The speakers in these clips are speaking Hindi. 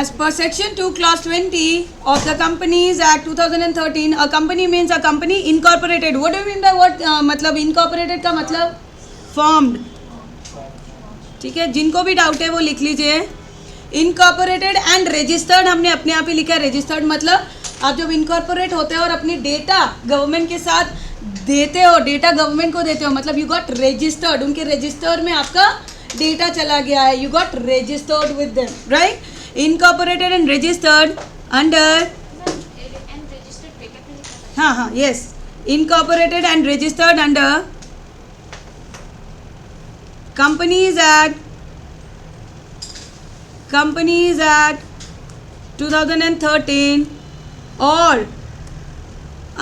As per Section 2, Clause 20 of the Companies Act 2013, a company means a company incorporated. What do you mean by what? मतलब incorporated का मतलब formed. ठीक है, जिनको भी डाउट है वो लिख लीजिए. इनकॉर्पोरेटेड एंड रजिस्टर्ड हमने अपने आप ही लिखा है. रजिस्टर्ड मतलब आप जब इनकॉर्पोरेट होते हो और अपनी डेटा गवर्नमेंट के साथ देते हो, डेटा गवर्नमेंट को देते हो, मतलब यू गॉट रजिस्टर्ड. उनके रजिस्टर में आपका डेटा चला गया है. You got registered with them, right. Incorporated and registered under, हाँ, yes. Incorporated and registered under Companies Act 2013 or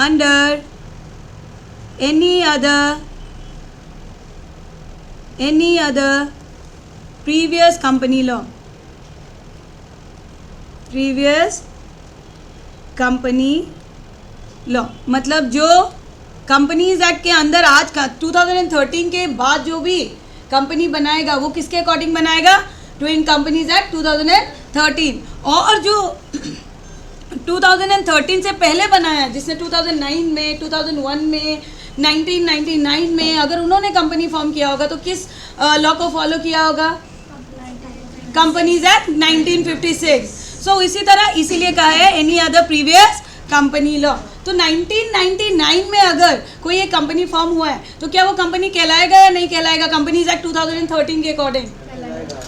under any other previous company law. Previous company law मतलब जो कंपनीज एक्ट के अंदर आज का 2013 के बाद जो भी कंपनी बनाएगा वो किसके अकॉर्डिंग बनाएगा? To in companies act 2013. और जो 2013 से पहले बनाया जिसने 2009 में, 2001 में, 1999 में अगर उन्होंने कंपनी फॉर्म किया होगा तो किस लॉ को फॉलो किया होगा? Companies act 1956. सो इसी तरह इसीलिए कहा है any other previous company law. तो 1999 में अगर कोई एक कंपनी फॉर्म हुआ है तो क्या वो कंपनी कहलाएगा या नहीं कहलाएगा? कंपनीज एक्ट 2013 के अकॉर्डिंग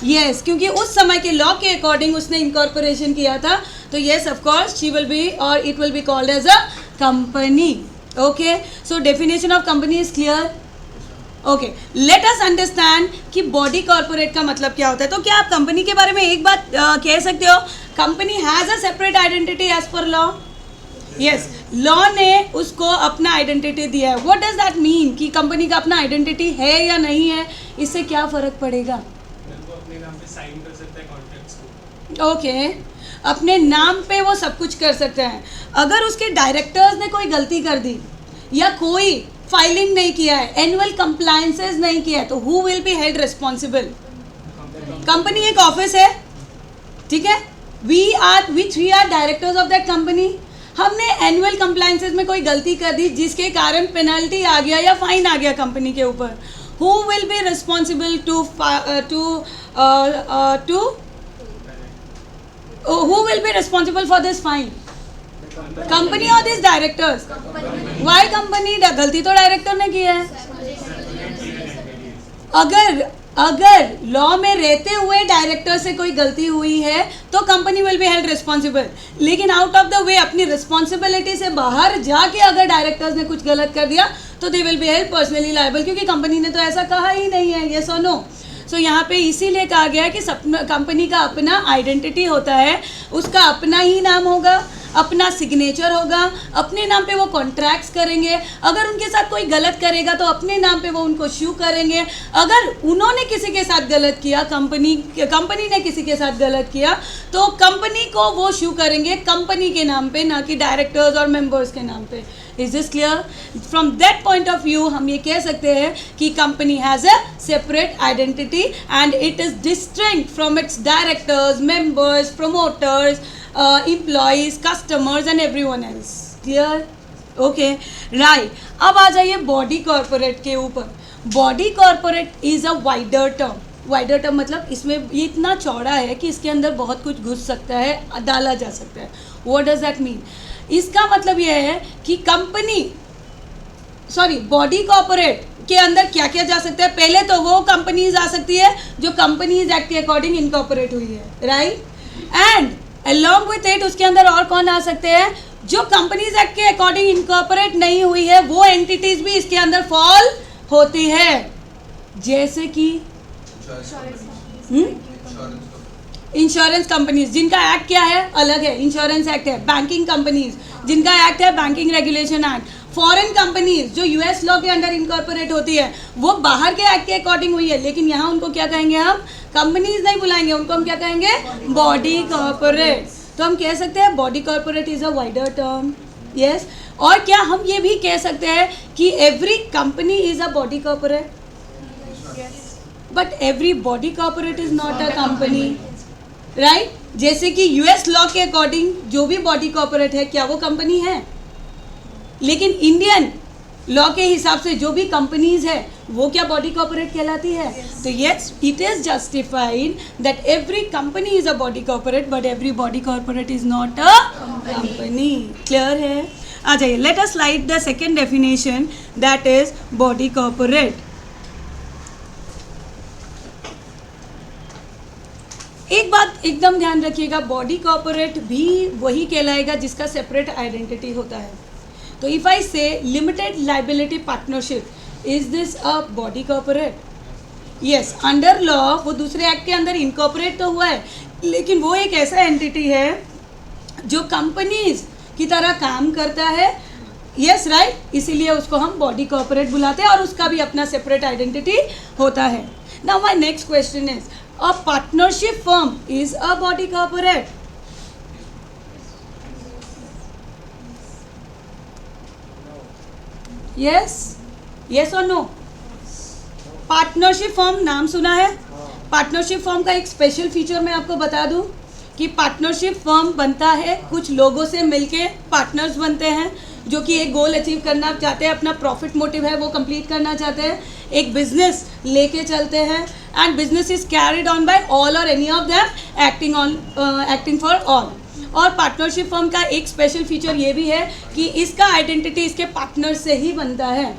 यस, क्योंकि उस समय के लॉ के अकॉर्डिंग उसने इनकॉर्पोरेशन किया था. तो yes of course she will be और it will be called as a company. Okay, so definition of company is clear. Okay, let us understand कि बॉडी कॉर्पोरेट का मतलब क्या होता है. तो क्या आप कंपनी के बारे में एक बात कह सकते हो? Company has a separate identity as per law. Yes, law ने उसको अपना आइडेंटिटी दिया है. व्हाट डज दैट मीन कि कंपनी का अपना आइडेंटिटी है या नहीं है? इससे क्या फ़र्क पड़ेगा? अपने नाम पे साइन कर सकता है कॉन्ट्रैक्ट्स को. ओके, अपने नाम पे वो सब कुछ कर सकते हैं. अगर उसके डायरेक्टर्स ने कोई गलती कर दी या कोई फाइलिंग नहीं किया है, एनुअल कंप्लायंसेस नहीं किया है, तो who will be held responsible? Company एक ऑफिस है, ठीक है. We three are directors of that company. हमने एनुअल कंप्लायंसेस में कोई गलती कर दी जिसके कारण पेनल्टी आ गया या फाइन आ गया कंपनी के ऊपर. Who will be responsible who will be responsible for this fine? Company और दिस डायरेक्टर्स? Why company? गलती तो डायरेक्टर ने की है. अगर लॉ में रहते हुए डायरेक्टर से कोई गलती हुई है तो company will be held responsible. लेकिन आउट ऑफ द वे अपनी रिस्पॉन्सिबिलिटी से बाहर जाके अगर डायरेक्टर्स ने कुछ गलत कर दिया तो they will be held personally liable, क्योंकि कंपनी ने तो ऐसा कहा ही नहीं है. यस और नो? सो यहाँ पे इसीलिए कहा गया है कि कंपनी का अपना आइडेंटिटी होता है, उसका अपना ही नाम होगा, अपना सिग्नेचर होगा, अपने नाम पे वो कॉन्ट्रैक्ट्स करेंगे. अगर उनके साथ कोई गलत करेगा तो अपने नाम पे वो उनको शू करेंगे. अगर उन्होंने किसी के साथ गलत किया, कंपनी ने किसी के साथ गलत किया, तो कंपनी को वो शू करेंगे कंपनी के नाम पे, ना कि डायरेक्टर्स और मेंबर्स के नाम पे. Is this clear? From that point of view हम ये कह सकते हैं कि company has a separate identity and it is distinct from its directors, members, promoters, employees, customers and everyone else. Clear? Okay, right. अब आ जाइए बॉडी कॉर्पोरेट के ऊपर. Body corporate is a wider term. Wider term मतलब इसमें ये इतना चौड़ा है कि इसके अंदर बहुत कुछ घुस सकता है, डाला जा सकता है. What does that mean? इसका मतलब ये है कि बॉडी कॉर्पोरेट के अंदर क्या क्या जा सकता है. पहले तो वो कंपनीज आ सकती है जो कंपनीज एक्ट के अकॉर्डिंग इनकॉर्पोरेट हुई है, right. And along with it उसके अंदर और कौन आ सकते हैं? जो कंपनीज एक्ट के अकॉर्डिंग इनकॉर्पोरेट नहीं हुई है वो एंटिटीज भी इसके अंदर फॉल होती है. जैसे कि इंश्योरेंस कंपनीज जिनका एक्ट क्या है? अलग है, इंश्योरेंस एक्ट है. बैंकिंग कंपनीज जिनका एक्ट है banking regulation act. Foreign companies जो यूएस लॉ के अंडर इनकॉर्पोरेट होती है वो बाहर के एक्ट के अकॉर्डिंग हुई है, लेकिन यहाँ उनको क्या कहेंगे? हम कंपनीज नहीं बुलाएंगे, उनको हम क्या कहेंगे? Body corporate. तो हम कह सकते हैं body corporate is a wider term. Yes. और क्या हम ये भी कह सकते हैं कि every company is a body corporate? But every body corporate is not a company, right. जैसे कि यूएस लॉ के अकॉर्डिंग जो भी बॉडी कॉर्पोरेट है क्या वो कंपनी है? लेकिन इंडियन लॉ के हिसाब से जो भी कंपनीज है वो क्या बॉडी कॉर्पोरेट कहलाती है? तो yes, it is justified that every company is a body corporate but every body corporate is not a company. Clear है? आ जाइए, let us right the second definition that is body corporate. एक बात एकदम ध्यान रखिएगा, बॉडी कॉर्पोरेट भी वही कहलाएगा जिसका सेपरेट आइडेंटिटी होता है। तो इफ आई से limited liability partnership, is this a body corporate? Yes, under law वो दूसरे एक्ट के अंदर इनकॉर्पोरेट तो हुआ है, लेकिन वो एक ऐसा एंटिटी है जो कंपनीज की तरह काम करता है। यस राइट, इसीलिए उसको हम बॉडी कॉर्पोरेट बुलाते हैं और उसका भी अपना सेपरेट आइडेंटिटी होता है। Now my next question is, a partnership firm is a body corporate? Yes, yes और नो? पार्टनरशिप फर्म नाम सुना है? पार्टनरशिप फर्म का एक स्पेशल फीचर मैं आपको बता दूं कि पार्टनरशिप फर्म बनता है कुछ लोगों से मिलके पार्टनर्स बनते हैं जो कि एक गोल अचीव करना चाहते हैं, अपना प्रॉफिट मोटिव है वो कंप्लीट करना चाहते हैं, एक बिजनेस लेके चलते हैं and business is carried on by all और any of them acting for all. और पार्टनरशिप फर्म का एक स्पेशल फीचर ये भी है कि इसका आइडेंटिटी इसके पार्टनर से ही बनता है।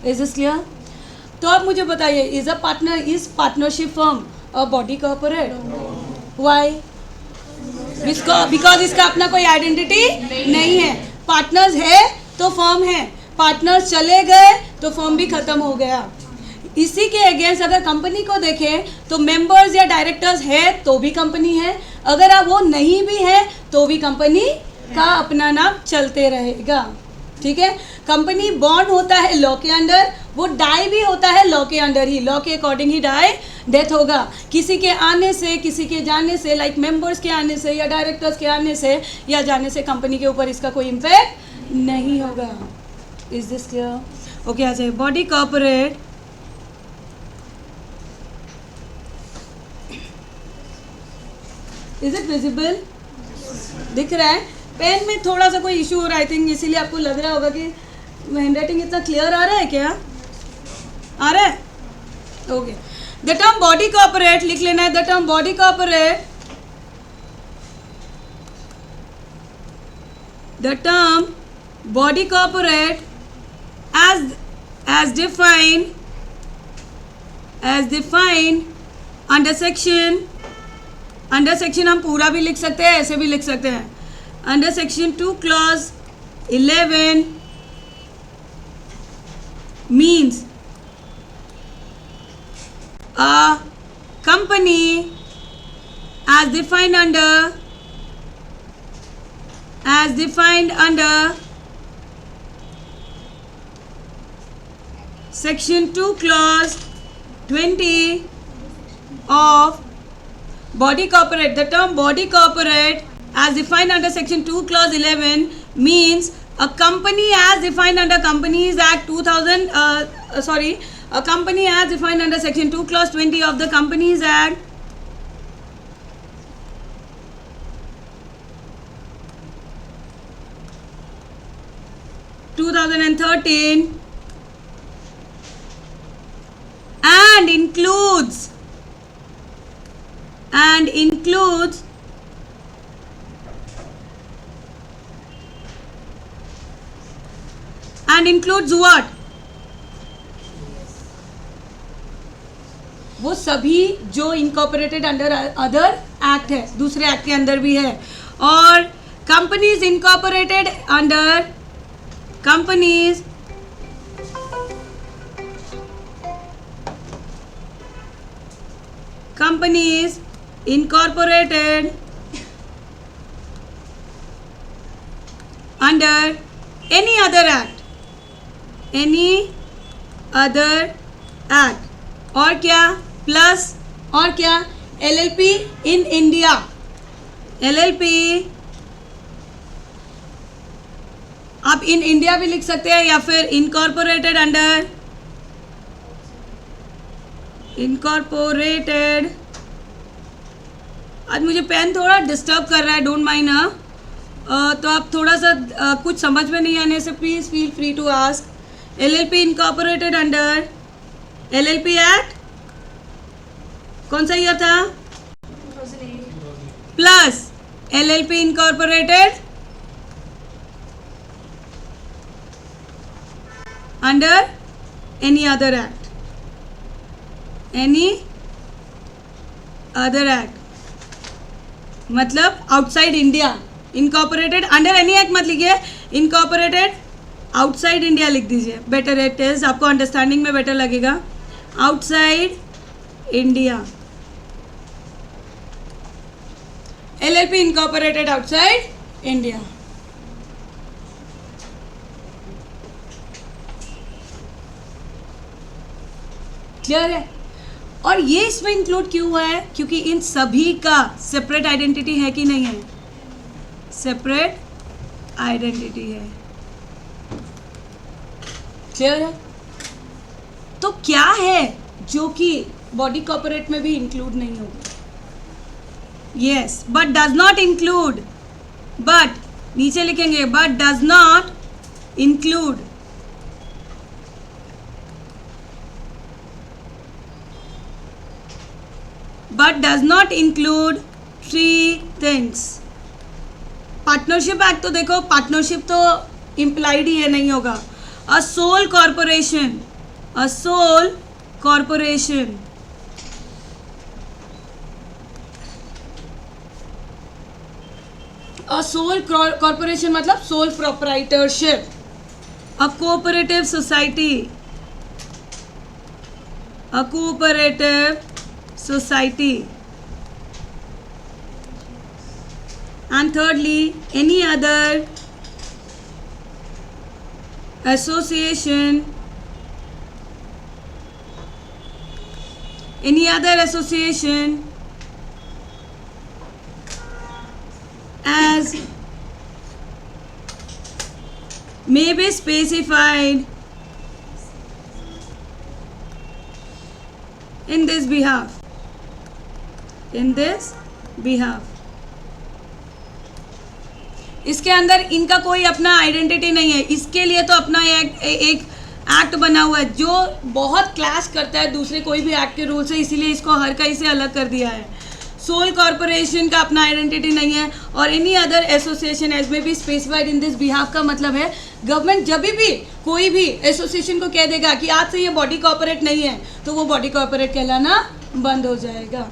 Is this clear? तो आप मुझे बताइए, is partnership form a body corporate? Why? Because इसका अपना कोई आइडेंटिटी नहीं है। पार्टनर्स है तो फर्म है, पार्टनर्स चले गए तो फर्म भी खत्म हो गया। इसी के अगेंस्ट अगर कंपनी को देखें तो मेंबर्स या डायरेक्टर्स है तो भी कंपनी है, अगर आप वो नहीं भी है तो भी कंपनी का अपना नाम चलते रहेगा। ठीक है, कंपनी बॉर्न होता है लॉ के अंडर, वो डाई भी होता है लॉ के अंडर ही, लॉ के अकॉर्डिंग ही डेथ होगा। किसी के आने से, किसी के जाने से, लाइक मेंबर्स के आने से या डायरेक्टर्स के आने से या जाने से कंपनी के ऊपर इसका कोई इम्पैक्ट नहीं होगा। Is this clear? ओके, आ जाइए, body corporate is it visible? दिख रहा है? पेन में थोड़ा सा कोई इशू हो रहा है आई थिंक, इसीलिए आपको लग रहा होगा कि हैंडराइटिंग इतना क्लियर आ रहा है। क्या आ रहा है? Okay, the term body corporate लिख लेना है। The term body corporate, the term body corporate as defined under section हम पूरा भी लिख सकते हैं, ऐसे भी लिख सकते हैं। Under section 2 clause 11 means a company as defined under section 2 clause 20 of body corporate. The term body corporate as defined under section 2 clause 11 means a company as defined under Companies Act 2000 a company as defined under section 2 clause 20 of the Companies Act 2013 and includes what? वो सभी जो इनकॉर्पोरेटेड अंडर अदर एक्ट है, दूसरे एक्ट के अंदर भी है। और companies incorporated under companies incorporated under any other act और क्या प्लस और क्या LLP इन इंडिया, LLP आप इन इंडिया भी लिख सकते हैं या फिर इनकॉर्पोरेटेड आज मुझे पेन थोड़ा डिस्टर्ब कर रहा है, डोंट माइंड हाँ। तो आप थोड़ा सा कुछ समझ में नहीं आने से please feel free to ask. LLP incorporated under LLP act कौन सा ईयर था? Plus LLP incorporated under any other act, any other act मतलब outside India. Incorporated under any act मत लिखिए, इनकॉर्पोरेटेड आउटसाइड इंडिया लिख दीजिए, बेटर इट इज, आपको अंडरस्टैंडिंग में बेटर लगेगा। Outside India, LLP incorporated outside India. Clear है? और ये इसमें इंक्लूड क्यों हुआ है? क्योंकि इन सभी का सेपरेट आइडेंटिटी है कि नहीं है? सेपरेट आइडेंटिटी है। क्लियर है? तो क्या है जो कि बॉडी कॉर्पोरेट में भी इंक्लूड नहीं होगा? Yes, but does not include, but नीचे लिखेंगे but does not include, but does not include three things. Partnership act तो देखो, पार्टनरशिप तो इम्प्लाइड ही है, नहीं होगा। A sole corporation, a sole corporation, a sole corporation मतलब sole proprietorship. A cooperative society, a cooperative society, and thirdly any other association, any other association as may be specified in this behalf, in this behalf। इसके अंदर इनका कोई अपना आइडेंटिटी नहीं है, इसके लिए तो अपना एक एक्ट बना हुआ है जो बहुत क्लैश करता है दूसरे कोई भी एक्ट के रूल से, इसीलिए इसको हर कहीं से अलग कर दिया है। सोल कॉर्पोरेशन का अपना आइडेंटिटी नहीं है, और एनी अदर एसोसिएशन एज में भी स्पेसिफाइड इन दिस बिहाफ का मतलब है गवर्नमेंट जब भी कोई भी एसोसिएशन को कह देगा कि आज से ये बॉडी कॉर्पोरेट नहीं है, तो वो बॉडी कॉर्पोरेट कहलाना बंद हो जाएगा।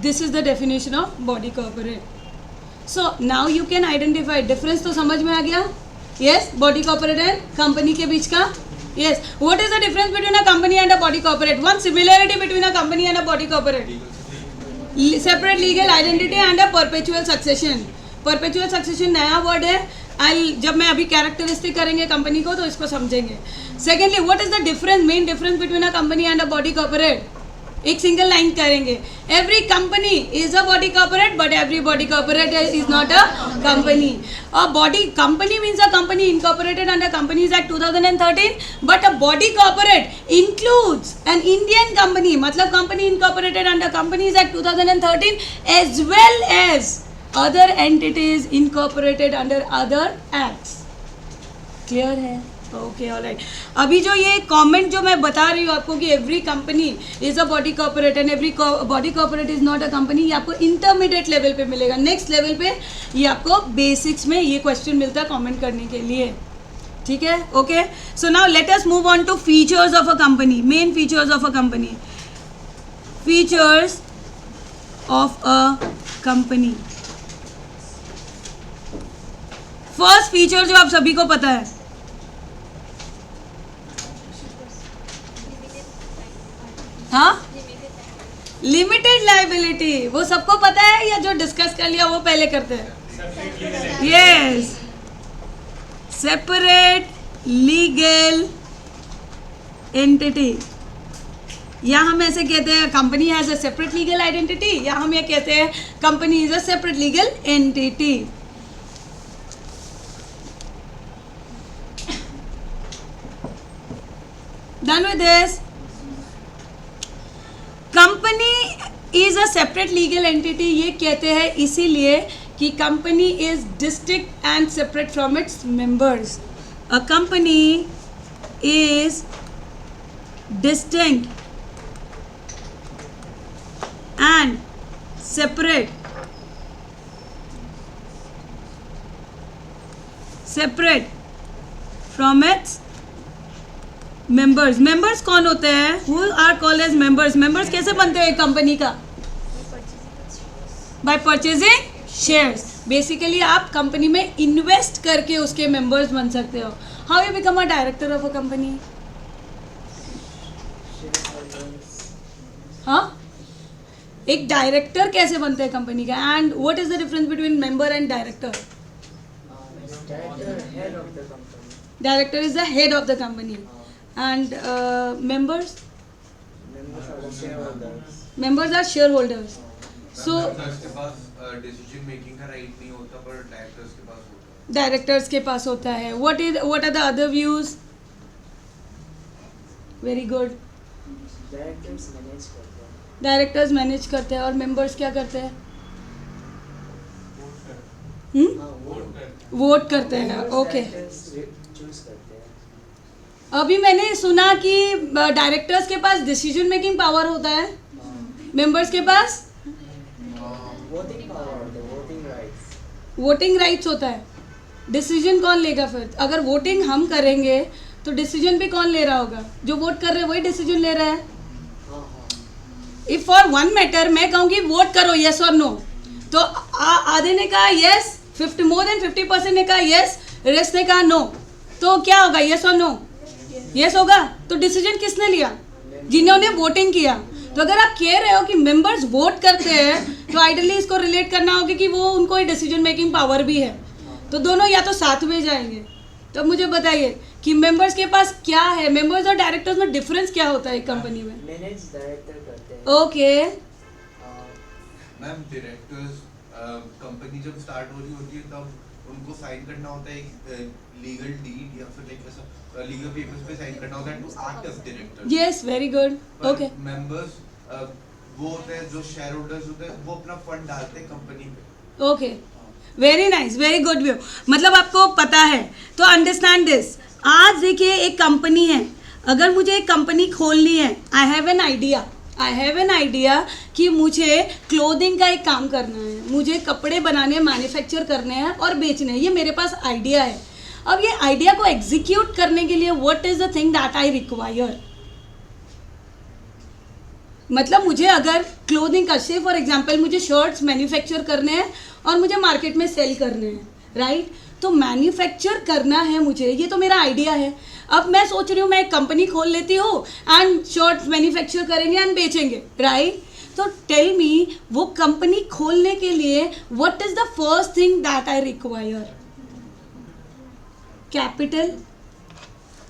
This is the definition of body corporate. So now you can identify, difference तो समझ में आ गया? Yes, body corporate and company के बीच का। Yes. What is the difference between a company and a body corporate? One similarity between a company and a body corporate. Separate legal identity and a perpetual succession. Perpetual succession नया वर्ड है, जब मैं अभी कैरेक्टरिस्टिक करेंगे कंपनी को तो इसको समझेंगे। Secondly, what is the difference, main difference between a company and a body corporate? एक सिंगल लाइन करेंगे। Every company is a body corporate but every body corporate is not a company. A body company means a company incorporated under companies act 2013, but a body corporate includes an Indian company, मतलब company incorporated under companies act 2013 as well as other entities incorporated under other acts. Clear है? Okay, alright. अभी जो ये कमेंट जो मैं बता रही हूँ आपको कि every company is a body corporate and every body corporate is not a company, ये आपको इंटरमीडिएट लेवल पे मिलेगा। नेक्स्ट लेवल पे ये आपको बेसिक्स में ये क्वेश्चन मिलता है कमेंट करने के लिए। ठीक है? Okay, so now let us move on to features of a company, main features of a company. Features of a company, first feature जो आप सभी को पता है, हाँ, लिमिटेड लाइबिलिटी। वो सबको पता है या जो डिस्कस कर लिया वो पहले करते हैं? यस, सेपरेट लीगल एंटिटी, या हम ऐसे कहते हैं company has a separate legal identity, या हम ये कहते हैं company is a separate legal entity. Done with this? Company is a separate legal entity, ये कहते हैं इसीलिए कि company is distinct and separate from its members. A company is distinct and separate from its members. Members कौन होते हैं? Who are called as members. Members कैसे बनते हैं एक कंपनी का? By purchasing shares. बेसिकली आप कंपनी में इन्वेस्ट करके उसके मेंबर्स बन सकते हो. How you become a director of a company? हाँ, एक डायरेक्टर कैसे बनते हैं कंपनी का? And what is the difference between member and director? Director is the head of the company. And members are shareholders. So के पास डिसीजन मेकिंग का राइट नहीं होता, पर डायरेक्टर्स के पास होता है. डायरेक्टर्स के पास होता है. What are the other views? Very good. Directors manage करते हैं और मेंबर्स क्या करते हैं? वोट करते हैं. ओके. अभी मैंने सुना कि डायरेक्टर्स के पास डिसीजन मेकिंग पावर होता है, मेंबर्स के पास वोटिंग राइट्स होता है. डिसीजन कौन लेगा फिर? अगर वोटिंग हम करेंगे तो डिसीजन भी कौन ले रहा होगा? जो वोट कर रहे हैं वही डिसीजन ले रहा है. इफ फॉर वन मैटर मैं कहूँगी वोट करो यस और नो, तो आधे ने कहा यस, मोर देन 50% ने कहा यस, रेस्ट ने कहा नो, तो क्या होगा? यस और नो? यस होगा. तो डिसीजन किसने लिया? जिन्होंने वोटिंग किया. तो अगर आप कह रहे हो कि मेंबर्स वोट करते हैं तो आइडियली इसको रिलेट करना होगा कि वो उनको ही डिसीजन मेकिंग पावर भी है. तो दोनों या तो साथ में जाएंगे. तो मुझे बताइए कि मेंबर्स के पास क्या है? मेंबर्स और डायरेक्टर्स में डिफरेंस क्या होता है एक कंपनी में? मैनेज डायरेक्टर करते हैं. ओके. मैम, डायरेक्टर्स कंपनी जब स्टार्ट हो रही होती है तब उनको साइन करना होता है एक लीगल डीड या फिर लाइक ऐसा लीगल पेपर्स पे साइन करना होता है to act as director. Yes, very good. Okay. Members वो होते हैं जो शेयर होल्डर्स होते हैं, वो अपना फंड डालते हैं कंपनी पे. Okay, very nice, very good view. मतलब आपको पता है. तो अंडरस्टैंड दिस. आज देखिए एक कंपनी है, अगर मुझे एक कंपनी खोलनी है, आई हैव एन आइडिया कि मुझे क्लोथिंग का एक काम करना है, मुझे कपड़े बनाने, मैन्युफैक्चर करने हैं और बेचने हैं. ये मेरे पास आइडिया है. अब ये आइडिया को एग्जीक्यूट करने के लिए what is the thing that I require? मतलब मुझे अगर क्लोथिंग का, से फॉर एग्जांपल मुझे शर्ट्स मैन्युफैक्चर करने हैं और मुझे मार्केट में सेल करने हैं, राइट? तो मैन्युफैक्चर करना है मुझे, ये तो मेरा आइडिया है. अब मैं सोच रही हूँ मैं एक कंपनी खोल लेती हूँ एंड शर्ट्स मैन्युफैक्चर करेंगे एंड बेचेंगे, राइट? तो टेल मी, वो कंपनी खोलने के लिए what is the first thing that I require? Capital.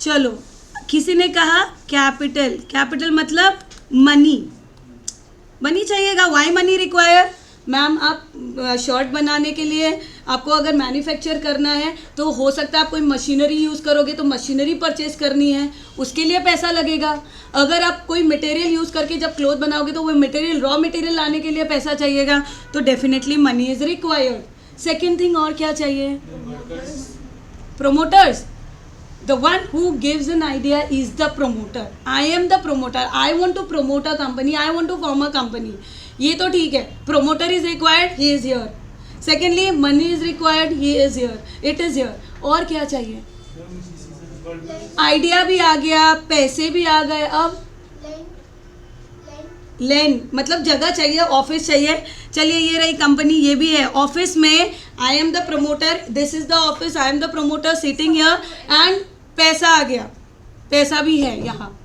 चलो, किसी ने कहा कैपिटल मतलब मनी चाहिएगा. Why money require? मैम, आप शर्ट बनाने के लिए आपको अगर मैन्युफैक्चर करना है तो हो सकता है आप कोई मशीनरी यूज़ करोगे तो मशीनरी परचेज करनी है, उसके लिए पैसा लगेगा. अगर आप कोई मटेरियल यूज़ करके जब क्लोथ बनाओगे तो वो मटेरियल, रॉ मटेरियल लाने के लिए पैसा चाहिएगा. तो definitely money is required. Second thing और क्या चाहिए? Promoters. The one who gives an idea is the promoter. I am the promoter. I want to promote a company. I want to form a company. ये तो ठीक है. Promoter is required. He is here. Secondly, money is required. He is here. It is here. और क्या चाहिए? आइडिया भी आ गया, पैसे भी आ गए. अब लैंड मतलब जगह चाहिए, ऑफिस चाहिए. चलिए, ये रही कंपनी, ये भी है. ऑफिस में I am the promoter, this is the office, I am the promoter sitting here and पैसा आ गया, पैसा भी है यहाँ.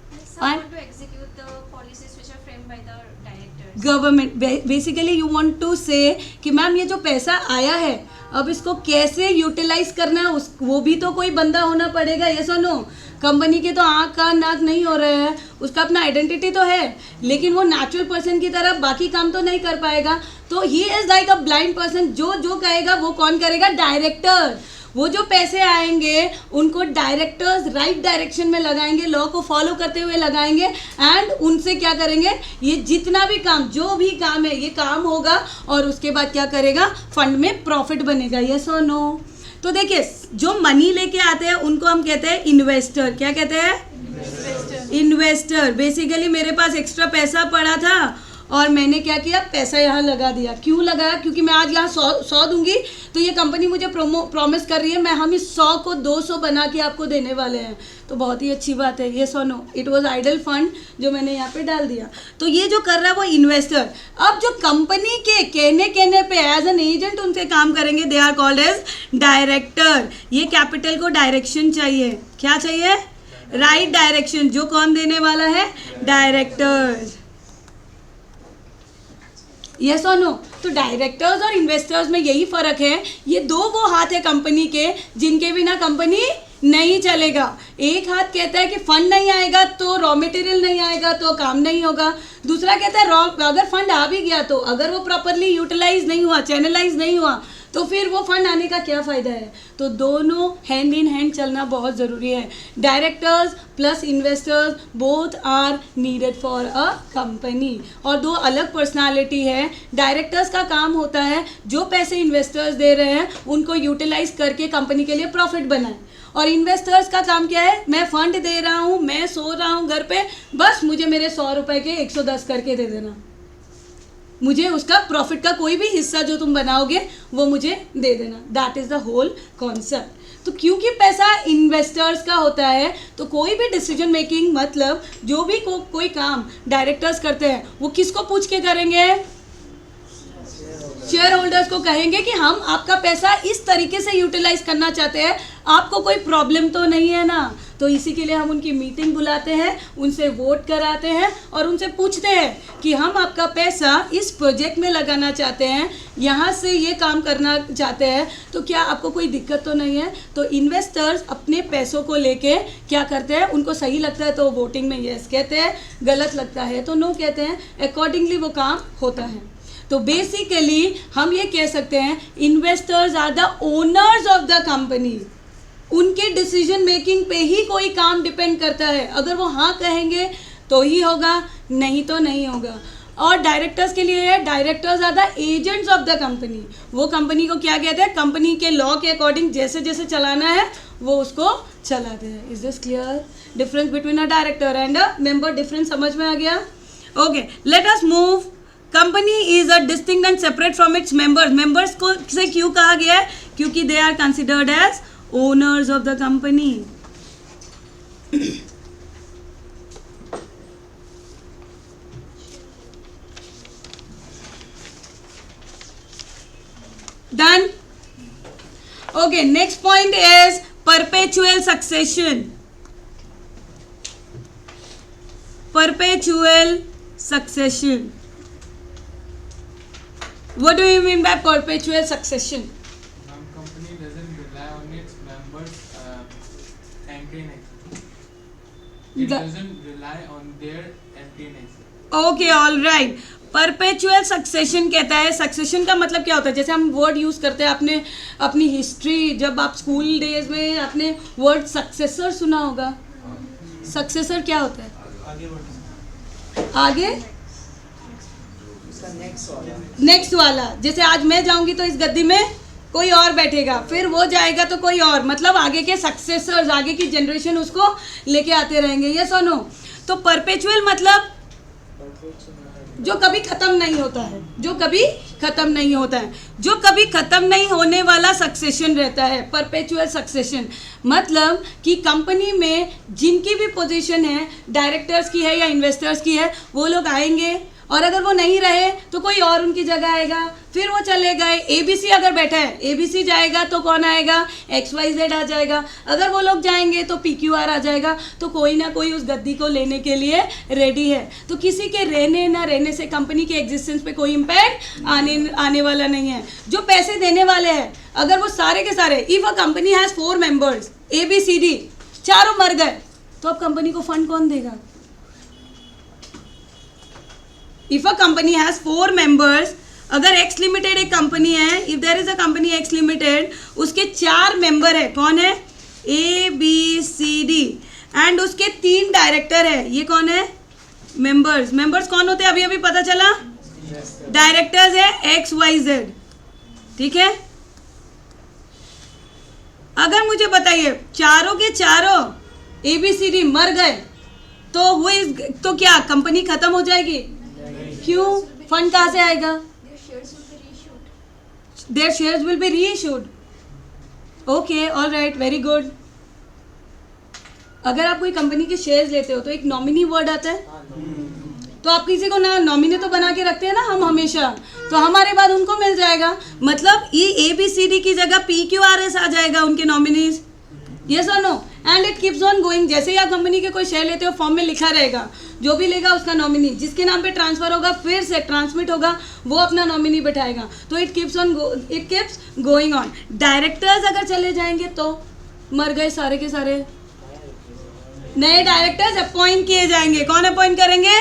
Government basically you want to say कि मैम ये जो पैसा आया है अब इसको कैसे यूटिलाइज करना है, उस वो भी तो कोई बंदा होना पड़ेगा. ये सुनो, कंपनी के तो आँख कान नाक नहीं हो रहे हैं, उसका अपना आइडेंटिटी तो है, लेकिन वो नेचुरल पर्सन की तरह बाकी काम तो नहीं कर पाएगा. तो he is like a blind person. जो कहेगा वो कौन करेगा? डायरेक्टर. वो जो पैसे आएंगे उनको डायरेक्टर्स राइट डायरेक्शन में लगाएंगे, लॉ को फॉलो करते हुए लगाएंगे एंड उनसे क्या करेंगे, ये जितना भी काम, जो भी काम है ये काम होगा और उसके बाद क्या करेगा, फंड में प्रॉफिट बनेगा। यस और नो? तो देखिए जो मनी लेके आते हैं उनको हम कहते हैं इन्वेस्टर। क्या कहते हैं? इन्वेस्टर। बेसिकली मेरे पास एक्स्ट्रा पैसा पड़ा था और मैंने क्या किया, पैसा यहाँ लगा दिया। क्यों लगाया? क्योंकि मैं आज यहाँ 100 दूंगी तो ये कंपनी मुझे प्रॉमिस कर रही है हम इस 100 को 200 बना के आपको देने वाले हैं, तो बहुत ही अच्छी बात है। ये no, it was idle fund जो मैंने यहाँ पे डाल दिया। तो ये जो कर रहा है वो इन्वेस्टर। अब जो कंपनी के कहने पे एज एन एजेंट उनसे काम करेंगे, they are called as director. ये कैपिटल को डायरेक्शन चाहिए। क्या चाहिए? Right direction. जो कौन देने वाला है? डायरेक्टर। यस और नो? तो डायरेक्टर्स और इन्वेस्टर्स में यही फर्क है। ये दो वो हाथ है कंपनी के जिनके बिना कंपनी नहीं चलेगा। एक हाथ कहता है कि फंड नहीं आएगा तो रॉ मटेरियल नहीं आएगा तो काम नहीं होगा। दूसरा कहता है अगर फंड आ भी गया तो अगर वो प्रॉपरली यूटिलाइज नहीं हुआ, चैनलाइज नहीं हुआ, तो फिर वो फंड आने का क्या फ़ायदा है। तो दोनों हैंड इन हैंड चलना बहुत ज़रूरी है। Directors plus investors both are needed for a company. और दो अलग पर्सनालिटी है। डायरेक्टर्स का काम होता है जो पैसे इन्वेस्टर्स दे रहे हैं उनको यूटिलाइज करके कंपनी के लिए प्रॉफिट बनाए, और इन्वेस्टर्स का काम क्या है, मैं फंड दे रहा हूँ, मैं सो रहा हूँ घर पे, बस मुझे मेरे 100 रुपए के 110 करके दे देना, मुझे उसका प्रॉफिट का कोई भी हिस्सा जो तुम बनाओगे वो मुझे दे देना। That is the whole concept. तो क्योंकि पैसा इन्वेस्टर्स का होता है तो कोई भी डिसीजन मेकिंग, मतलब जो भी कोई काम डायरेक्टर्स करते हैं वो किसको पूछ के करेंगे? शेयर होल्डर्स को कहेंगे कि हम आपका पैसा इस तरीके से यूटिलाइज करना चाहते हैं, आपको कोई प्रॉब्लम तो नहीं है ना। तो इसी के लिए हम उनकी मीटिंग बुलाते हैं, उनसे वोट कराते हैं और उनसे पूछते हैं कि हम आपका पैसा इस प्रोजेक्ट में लगाना चाहते हैं, यहाँ से ये काम करना चाहते हैं, तो क्या आपको कोई दिक्कत तो नहीं है। तो इन्वेस्टर्स अपने पैसों को लेके क्या करते हैं, उनको सही लगता है तो वोटिंग में यस कहते हैं, गलत लगता है तो नो कहते हैं। अकॉर्डिंगली वो काम होता है। तो बेसिकली हम ये कह सकते हैं investors are the owners of the company. उनके डिसीजन मेकिंग पे ही कोई काम डिपेंड करता है। अगर वो हाँ कहेंगे तो ही होगा, नहीं तो नहीं होगा। और डायरेक्टर्स के लिए है, directors are the agents of the company. वो कंपनी को क्या कहते हैं, कंपनी के लॉ के अकॉर्डिंग जैसे जैसे चलाना है वो उसको चलाते हैं। Is this clear? Difference between a director and a member, difference समझ में आ गया? Okay, let us move. Company is a distinct and separate from its members. Members को से क्यों कहा गया है? क्योंकि they are considered as owners of the company. Done? Okay, next point is perpetual succession. परपेचुअल succession. What do you mean by perpetual succession? Company doesn't rely on its members' emptiness. It doesn't rely on their emptiness. Okay, all right. Perpetual succession कहता है, सक्सेशन का मतलब क्या होता है, जैसे हम वर्ड यूज़ करते हैं आपने अपनी हिस्ट्री, जब आप स्कूल डेज में आपने वर्ड सक्सेसर सुना होगा। सक्सेसर क्या होता है? आगे नेक्स्ट वाला। जैसे आज मैं जाऊंगी तो इस गद्दी में कोई और बैठेगा, फिर वो जाएगा तो कोई और, मतलब आगे के सक्सेसर्स, आगे की जनरेशन उसको लेके आते रहेंगे। यस और नो? तो परपेचुअल मतलब जो कभी खत्म नहीं होता है, जो कभी खत्म नहीं होता है, जो कभी खत्म नहीं होने वाला सक्सेशन रहता है। परपेचुअल सक्सेशन मतलब कि कंपनी में जिनकी भी पोजीशन है, डायरेक्टर्स की है या इन्वेस्टर्स की है, वो लोग आएंगे और अगर वो नहीं रहे तो कोई और उनकी जगह आएगा, फिर वो चले गए। ABC अगर बैठा है, ABC जाएगा तो कौन आएगा? XYZ आ जाएगा। अगर वो लोग जाएंगे तो PQR आ जाएगा। तो कोई ना कोई उस गद्दी को लेने के लिए रेडी है। तो किसी के रहने ना रहने से कंपनी के एग्जिस्टेंस पे कोई इम्पैक्ट आने वाला नहीं है। जो पैसे देने वाले हैं, अगर वो सारे के सारे, if a company has 4 members ABCD, चारों मर गए तो अब कंपनी को फंड कौन देगा? If a company has 4 members, अगर एक्स लिमिटेड एक कंपनी है, if there is a company X limited, उसके 4 मेंबर है, कौन है? A B C D, and उसके 3 डायरेक्टर है, ये कौन है? मेंबर्स। मेंबर्स कौन होते हैं अभी अभी पता चला? डायरेक्टर्स है एक्स वाई जेड, ठीक है। अगर मुझे बताइए चारों के चारों ए बी सी डी मर गए तो क्या कंपनी खत्म हो जाएगी? क्यों? फंड कहाँ से आएगा? There shares will be reissued. Okay, all right, very good. अगर आप कोई कंपनी के शेयर्स लेते हो तो एक नॉमिनी वर्ड आता है, तो आप किसी को ना नॉमिनी तो बना के रखते हैं ना हम हमेशा, तो हमारे बाद उनको मिल जाएगा। मतलब ए बी सी डी की जगह पी क्यू आर एस आ जाएगा उनके नॉमिनीज। यस और no? And it keeps on going. जैसे ही आप कंपनी के कोई शेयर लेते हो फॉर्म में लिखा रहेगा, जो भी लेगा उसका नॉमिनी, जिसके नाम पे ट्रांसफर होगा फिर से ट्रांसमिट होगा वो अपना नॉमिनी बैठाएगा। तो it keeps going on. Directors अगर चले जाएंगे तो मर गए सारे के सारे। नए डायरेक्टर्स अपॉइंट किए जाएंगे। कौन अपॉइंट करेंगे?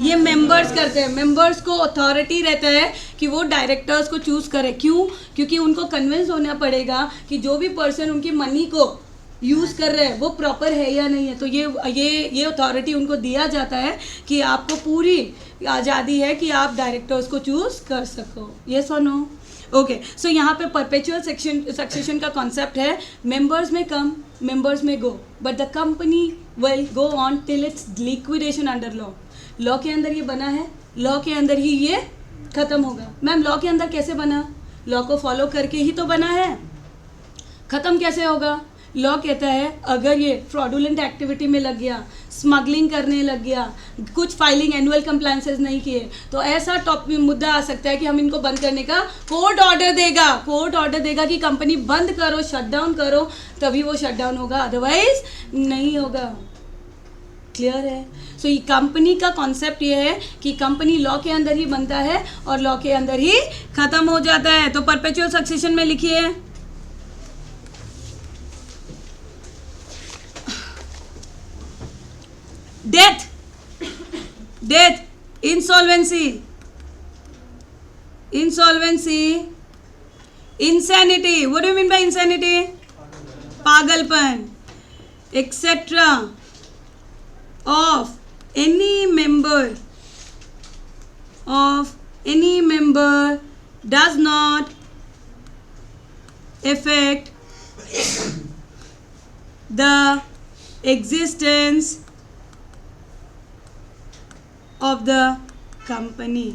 ये मेंबर्स करते हैं। मेंबर्स को अथॉरिटी रहता है कि वो डायरेक्टर्स को चूज करें। क्यों? क्योंकि उनको कन्विंस होना पड़ेगा कि जो भी पर्सन उनकी मनी को यूज कर रहे हैं वो प्रॉपर है या नहीं है। तो ये अथॉरिटी उनको दिया जाता है कि आपको पूरी आज़ादी है कि आप डायरेक्टर्स को चूज कर सको। यस और नो? ओके, सो यहाँ पे परपेचुअल सक्सेशन का कॉन्सेप्ट है। मेंबर्स में कम, मेंबर्स में go, but the company will go on till its liquidation under law. Law के अंदर ये बना है, लॉ के अंदर ही ये खत्म होगा। मैम लॉ के अंदर कैसे बना? लॉ को फॉलो करके ही तो बना है। खत्म कैसे होगा? लॉ कहता है अगर ये फ्रॉडुलेंट एक्टिविटी में लग गया, स्मगलिंग करने लग गया, कुछ फाइलिंग एनुअल कंप्लायंसेस नहीं किए, तो ऐसा मुद्दा आ सकता है कि हम इनको बंद करने का कोर्ट ऑर्डर देगा। कोर्ट ऑर्डर देगा कि कंपनी बंद करो, शटडाउन करो, तभी वो शटडाउन होगा, अदरवाइज नहीं होगा। क्लियर है? सो ये कंपनी का कॉन्सेप्ट ये है कि कंपनी लॉ के अंदर ही बनता है और लॉ के अंदर ही खत्म हो जाता है। तो परपेचुअल सक्सेशन में लिखिए death, insolvency, insanity. What do you mean by insanity? पागलपन, etcetera of any member does not affect the existence of the company.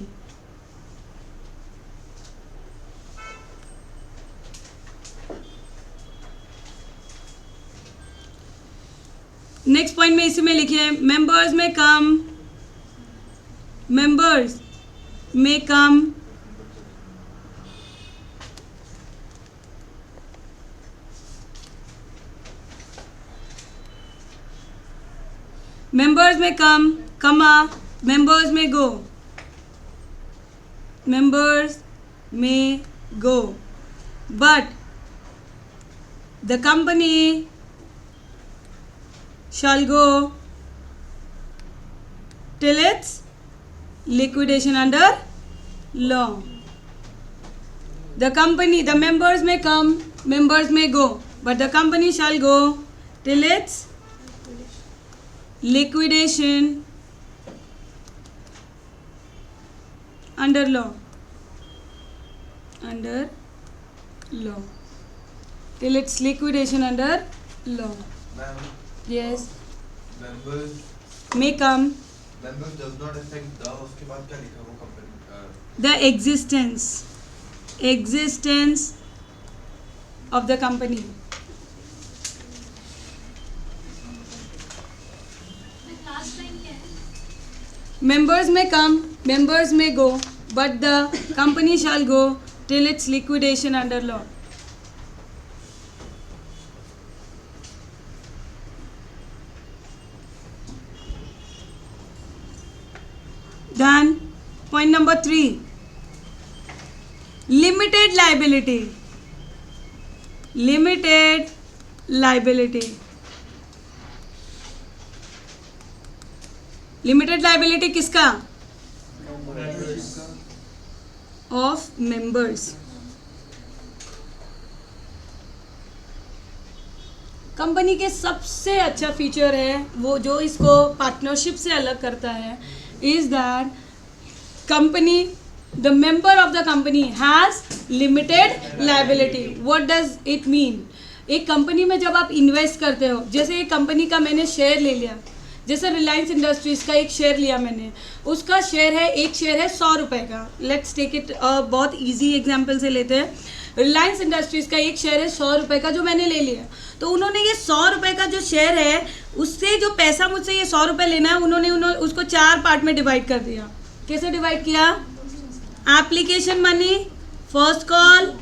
Next point में इसी में लिखिए मेंबर्स में कम, मेंबर्स में कम मेंबर्स में कम, कमा, मेंबर्स में गो, मेंबर्स में go, but the company shall go till its liquidation under law. The company, the members may come, members may go, but the company shall go till its liquidation under law. Under law. Till its liquidation under law. Yes. Members may come. Members does not affect the, उसके बाद क्या लिखा वो company? The existence of the company. Members may come, members may go, but the company shall go till its liquidation under law. Done. Point number 3. Limited liability. Limited liability. Limited liability किसका? Of members. कंपनी के सबसे अच्छा फीचर है वो जो इसको पार्टनरशिप से अलग करता है, is that company, the member of the company has limited liability. What does it mean? एक कंपनी में जब आप इन्वेस्ट करते हो, जैसे एक कंपनी का मैंने शेयर ले लिया, जैसे रिलायंस इंडस्ट्रीज़ का एक शेयर लिया मैंने, उसका शेयर है, एक शेयर है 100 रुपये का। लेट्स टेक इट बहुत इजी एग्जांपल से लेते हैं। रिलायंस इंडस्ट्रीज़ का एक शेयर है 100 रुपये का जो मैंने ले लिया, तो उन्होंने ये 100 रुपये का जो शेयर है उससे जो पैसा मुझसे ये 100 रुपये लेना है, उन्होंने उसको 4 पार्ट में डिवाइड कर दिया। कैसे डिवाइड किया? Application money, first call,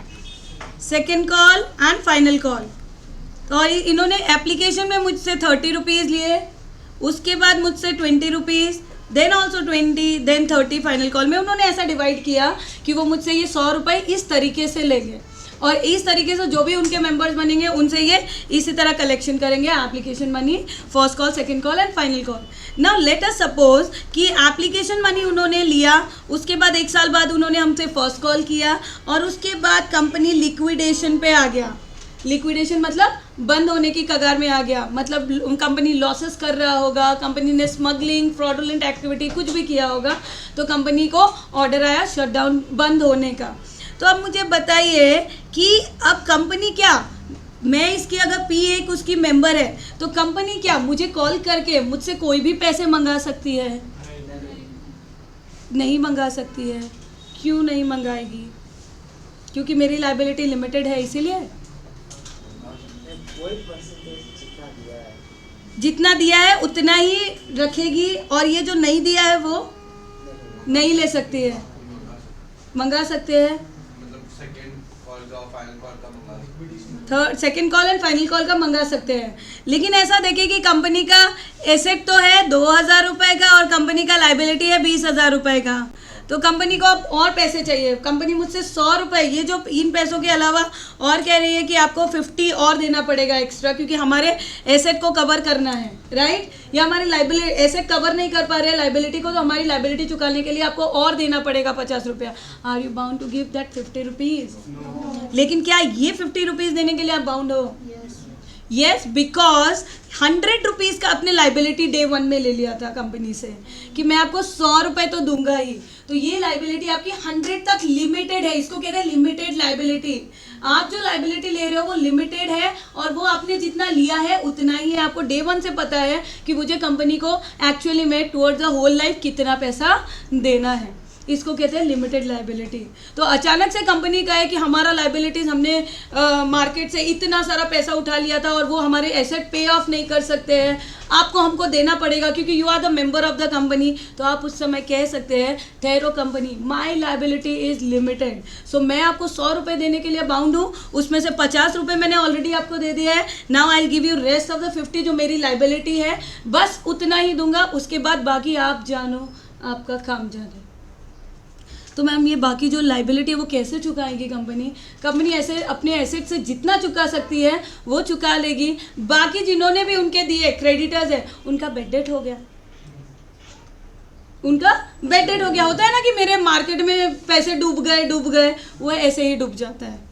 second call and final call. तो इन्होंने एप्लीकेशन में मुझसे 30 रुपीज़ लिए, उसके बाद मुझसे 20 rupees, then also 20, then 30 final call में। उन्होंने ऐसा डिवाइड किया कि वो मुझसे ये 100 रुपये इस तरीके से लेंगे और इस तरीके से जो भी उनके मेंबर्स बनेंगे उनसे ये इसी तरह कलेक्शन करेंगे, application money, first call, second call and final call. Now let us suppose कि एप्लीकेशन मनी उन्होंने लिया, उसके बाद 1 साल बाद उन्होंने हमसे फर्स्ट कॉल किया और उसके बाद कंपनी लिक्विडेशन पे आ गया। लिक्विडेशन मतलब बंद होने की कगार में आ गया, मतलब कंपनी लॉसेस कर रहा होगा, कंपनी ने स्मगलिंग, फ्रॉडुलेंट एक्टिविटी कुछ भी किया होगा, तो कंपनी को ऑर्डर आया शटडाउन, बंद होने का। तो अब मुझे बताइए कि अब कंपनी क्या, मैं इसकी अगर P1 उसकी मेंबर है तो कंपनी क्या मुझे कॉल करके मुझसे कोई भी पैसे मंगा सकती है? नहीं मंगा सकती है। क्यों नहीं मंगाएगी? क्योंकि मेरी लायबिलिटी लिमिटेड है, इसीलिए। जितना दिया है उतना ही रखेगी और ये जो नहीं दिया है वो नहीं ले सकती है। मंगा सकते हैं, second call and final call का मंगा सकते हैं। लेकिन ऐसा देखिए कि कंपनी का एसेट तो है 2000 रुपये का और कंपनी का लायबिलिटी है 20,000 रुपये का, तो कंपनी को अब और पैसे चाहिए। कंपनी मुझसे 100 रुपये, ये जो इन पैसों के अलावा और कह रही है कि आपको 50 और देना पड़ेगा एक्स्ट्रा, क्योंकि हमारे एसेट को कवर करना है, राइट? या हमारी लायबिलिटी, एसेट कवर नहीं कर पा रहे हैं लायबिलिटी को, तो हमारी लायबिलिटी चुकाने के लिए आपको और देना पड़ेगा 50 रुपया। Are you bound to give that 50 rupees? लेकिन क्या ये 50 रुपीज़ देने के लिए आप बाउंड हो? यस, बिकॉज 100 रुपीज़ का अपने लायबिलिटी डे 1 में ले लिया था कंपनी से कि मैं आपको 100 रुपये तो दूंगा ही, तो ये लायबिलिटी आपकी 100 तक लिमिटेड है। इसको कहते हैं लिमिटेड लायबिलिटी। आप जो लायबिलिटी ले रहे हो वो लिमिटेड है और वो आपने जितना लिया है उतना ही है। आपको डे 1 से पता है कि मुझे कंपनी को एक्चुअली में टुवर्ड्स द होल लाइफ कितना पैसा देना है। इसको कहते हैं लिमिटेड लायबिलिटी। तो अचानक से कंपनी का है कि हमारा लायबिलिटीज़, हमने मार्केट से इतना सारा पैसा उठा लिया था और वो हमारे एसेट पे ऑफ नहीं कर सकते हैं, आपको हमको देना पड़ेगा क्योंकि you are the member of the company. तो आप उस समय कह सकते हैं ठहरो company, my liability is limited, so मैं आपको 100 रुपये देने के लिए बाउंड हूँ, उसमें से 50 रुपये मैंने ऑलरेडी आपको दे दिया है। Now I will give you rest of the 50 जो मेरी लायबिलिटी है, बस उतना ही दूंगा, उसके बाद बाकी आप जानो, आपका काम जाने। तो मैम ये बाकी जो लायबिलिटी है वो कैसे चुकाएगी कंपनी? कंपनी ऐसे अपने एसेट से जितना चुका सकती है वो चुका लेगी। बाकी जिन्होंने भी उनके दिए क्रेडिटर्स है, उनका बेड डेट हो गया, उनका बेड डेट हो गया। होता है ना कि मेरे मार्केट में पैसे डूब गए, वो ऐसे ही डूब जाता है।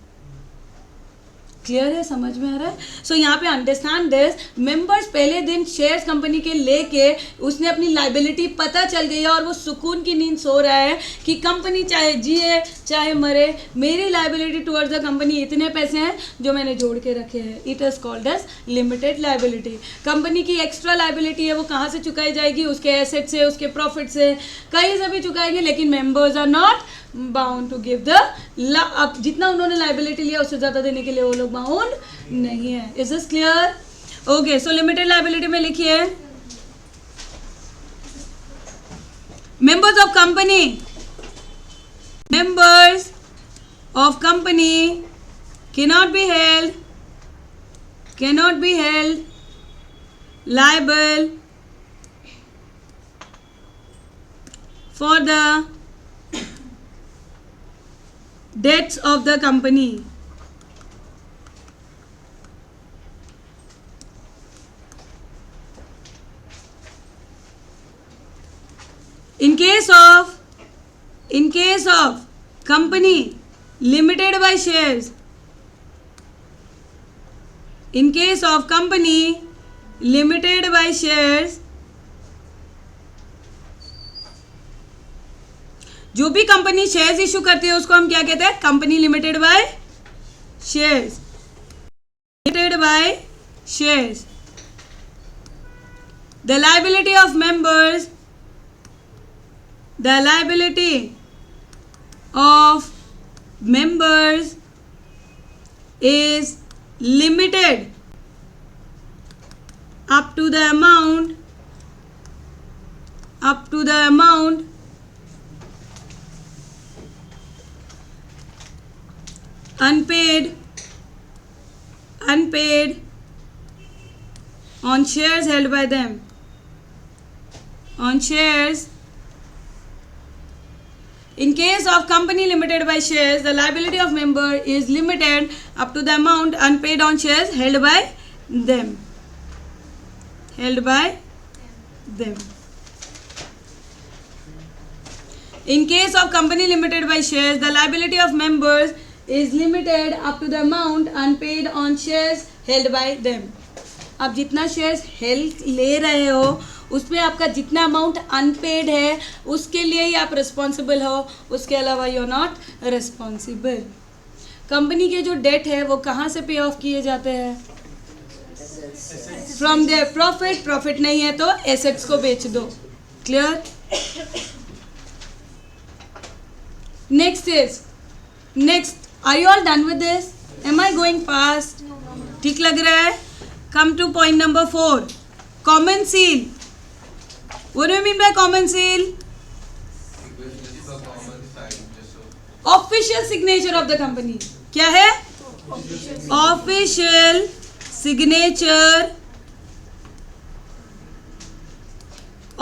क्लियर है? समझ में आ रहा है? सो यहाँ पे अंडरस्टैंड दिस, मेंबर्स पहले दिन शेयर्स कंपनी के लेके उसने अपनी लायबिलिटी पता चल गई है और वो सुकून की नींद सो रहा है कि कंपनी चाहे जिए चाहे मरे, मेरी लायबिलिटी टुवर्ड्स द कंपनी इतने पैसे हैं जो मैंने जोड़ के रखे हैं। It is called as limited liability. Company की एक्स्ट्रा लायबिलिटी है वो कहाँ से चुकाई जाएगी? उसके एसेट से, उसके प्रॉफिट से, कहीं से भी चुकाएंगे, लेकिन members are not bound to give the, अब जितना उन्होंने लायबिलिटी लिया उससे ज़्यादा देने के लिए वो लोग बाउंड नहीं है। Is this clear? Okay, so limited liability में लिखिए members of company, members of company cannot be held liable for the debts of the company. In case of company limited by shares, in case of company limited by shares, जो भी कंपनी शेयर्स इशू करती है उसको हम क्या कहते हैं? Company limited by shares, limited by shares. The liability of members, the liability of members is limited up to the amount unpaid on shares held by them, on shares. In case of company limited by shares, the liability of member is limited up to the amount unpaid on shares held by them, In case of company limited by shares, the liability of members is limited up to the amount unpaid on shares held by them. आप जितना शेयर्स हेल्ड ले रहे हो उसमें आपका जितना अमाउंट अनपेड है उसके लिए ही आप रिस्पॉन्सिबल हो, उसके अलावा you are not responsible. Company के जो डेट है वो कहाँ से पे ऑफ किए जाते हैं? From their profit. प्रॉफिट नहीं है तो एसेट्स को बेच दो. Clear? Next are you all done with this? Am I going fast? ठीक लग रहा है? Come to point number 4. Common seal. What do you mean by common seal? Official signature of the company. क्या है? Official signature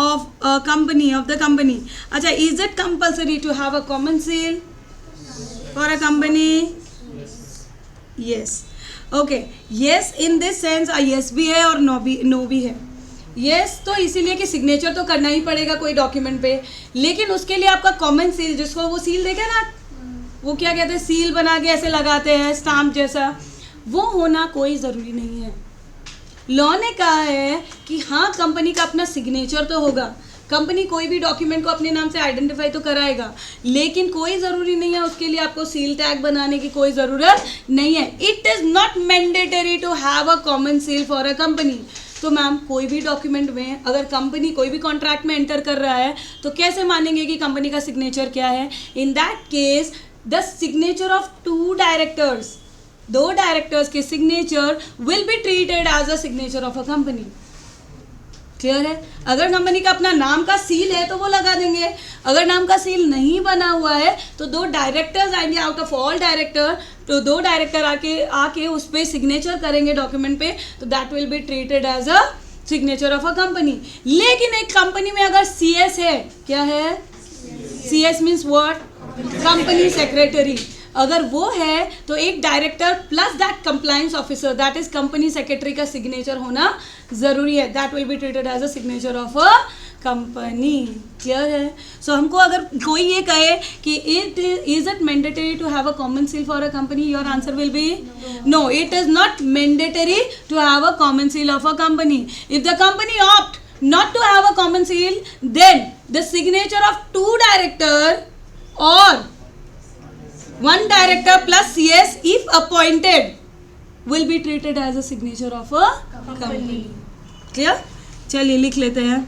of a company, of the company. अच्छा, is it compulsory to have a common seal for a company? Yes. Okay, yes in this sense yes भी है और नो भी है. येस तो इसीलिए कि सिग्नेचर तो करना ही पड़ेगा कोई डॉक्यूमेंट पे, लेकिन उसके लिए आपका कॉमन सील, जिसको वो सील देखे ना, वो क्या कहते हैं, सील बना के ऐसे लगाते हैं स्टाम्प जैसा, वो होना कोई ज़रूरी नहीं है. लॉ ने कहा है कि हाँ कंपनी का अपना सिग्नेचर तो होगा, कंपनी कोई भी डॉक्यूमेंट को अपने नाम से आइडेंटिफाई तो कराएगा, लेकिन कोई ज़रूरी नहीं है उसके लिए आपको सील टैग बनाने की कोई ज़रूरत नहीं है. It is not mandatory to have a common seal for a company. तो मैम कोई भी डॉक्यूमेंट में अगर कंपनी कोई भी कॉन्ट्रैक्ट में एंटर कर रहा है तो कैसे मानेंगे कि कंपनी का सिग्नेचर क्या है? In that case the signature of 2 directors, 2 directors के signature will be treated as a signature of a company. Clear है? अगर कंपनी का अपना नाम का सील है तो वो लगा देंगे, अगर नाम का सील नहीं बना हुआ है तो 2 डायरेक्टर्स आएंगे आउट ऑफ ऑल डायरेक्टर, तो 2 डायरेक्टर आके उस पर सिग्नेचर करेंगे डॉक्यूमेंट पे, तो that will be treated as a signature of a company. लेकिन एक कंपनी में अगर CS है, क्या है? CS means what? Company secretary. अगर वो है तो एक director plus that compliance officer, that is company secretary का सिग्नेचर होना ज़रूरी है. That will be treated as a signature of a company. Clear है? सो हमको अगर कोई ये कहे कि is it mandatory to have a common seal for a company, your answer will be no, it is not mandatory to have a common seal of a company. If the company opt not to have a common seal, then the signature of 2 director or 1 director plus CS if appointed will be treated as a signature of a company. Clear? चलिए लिख लेते हैं.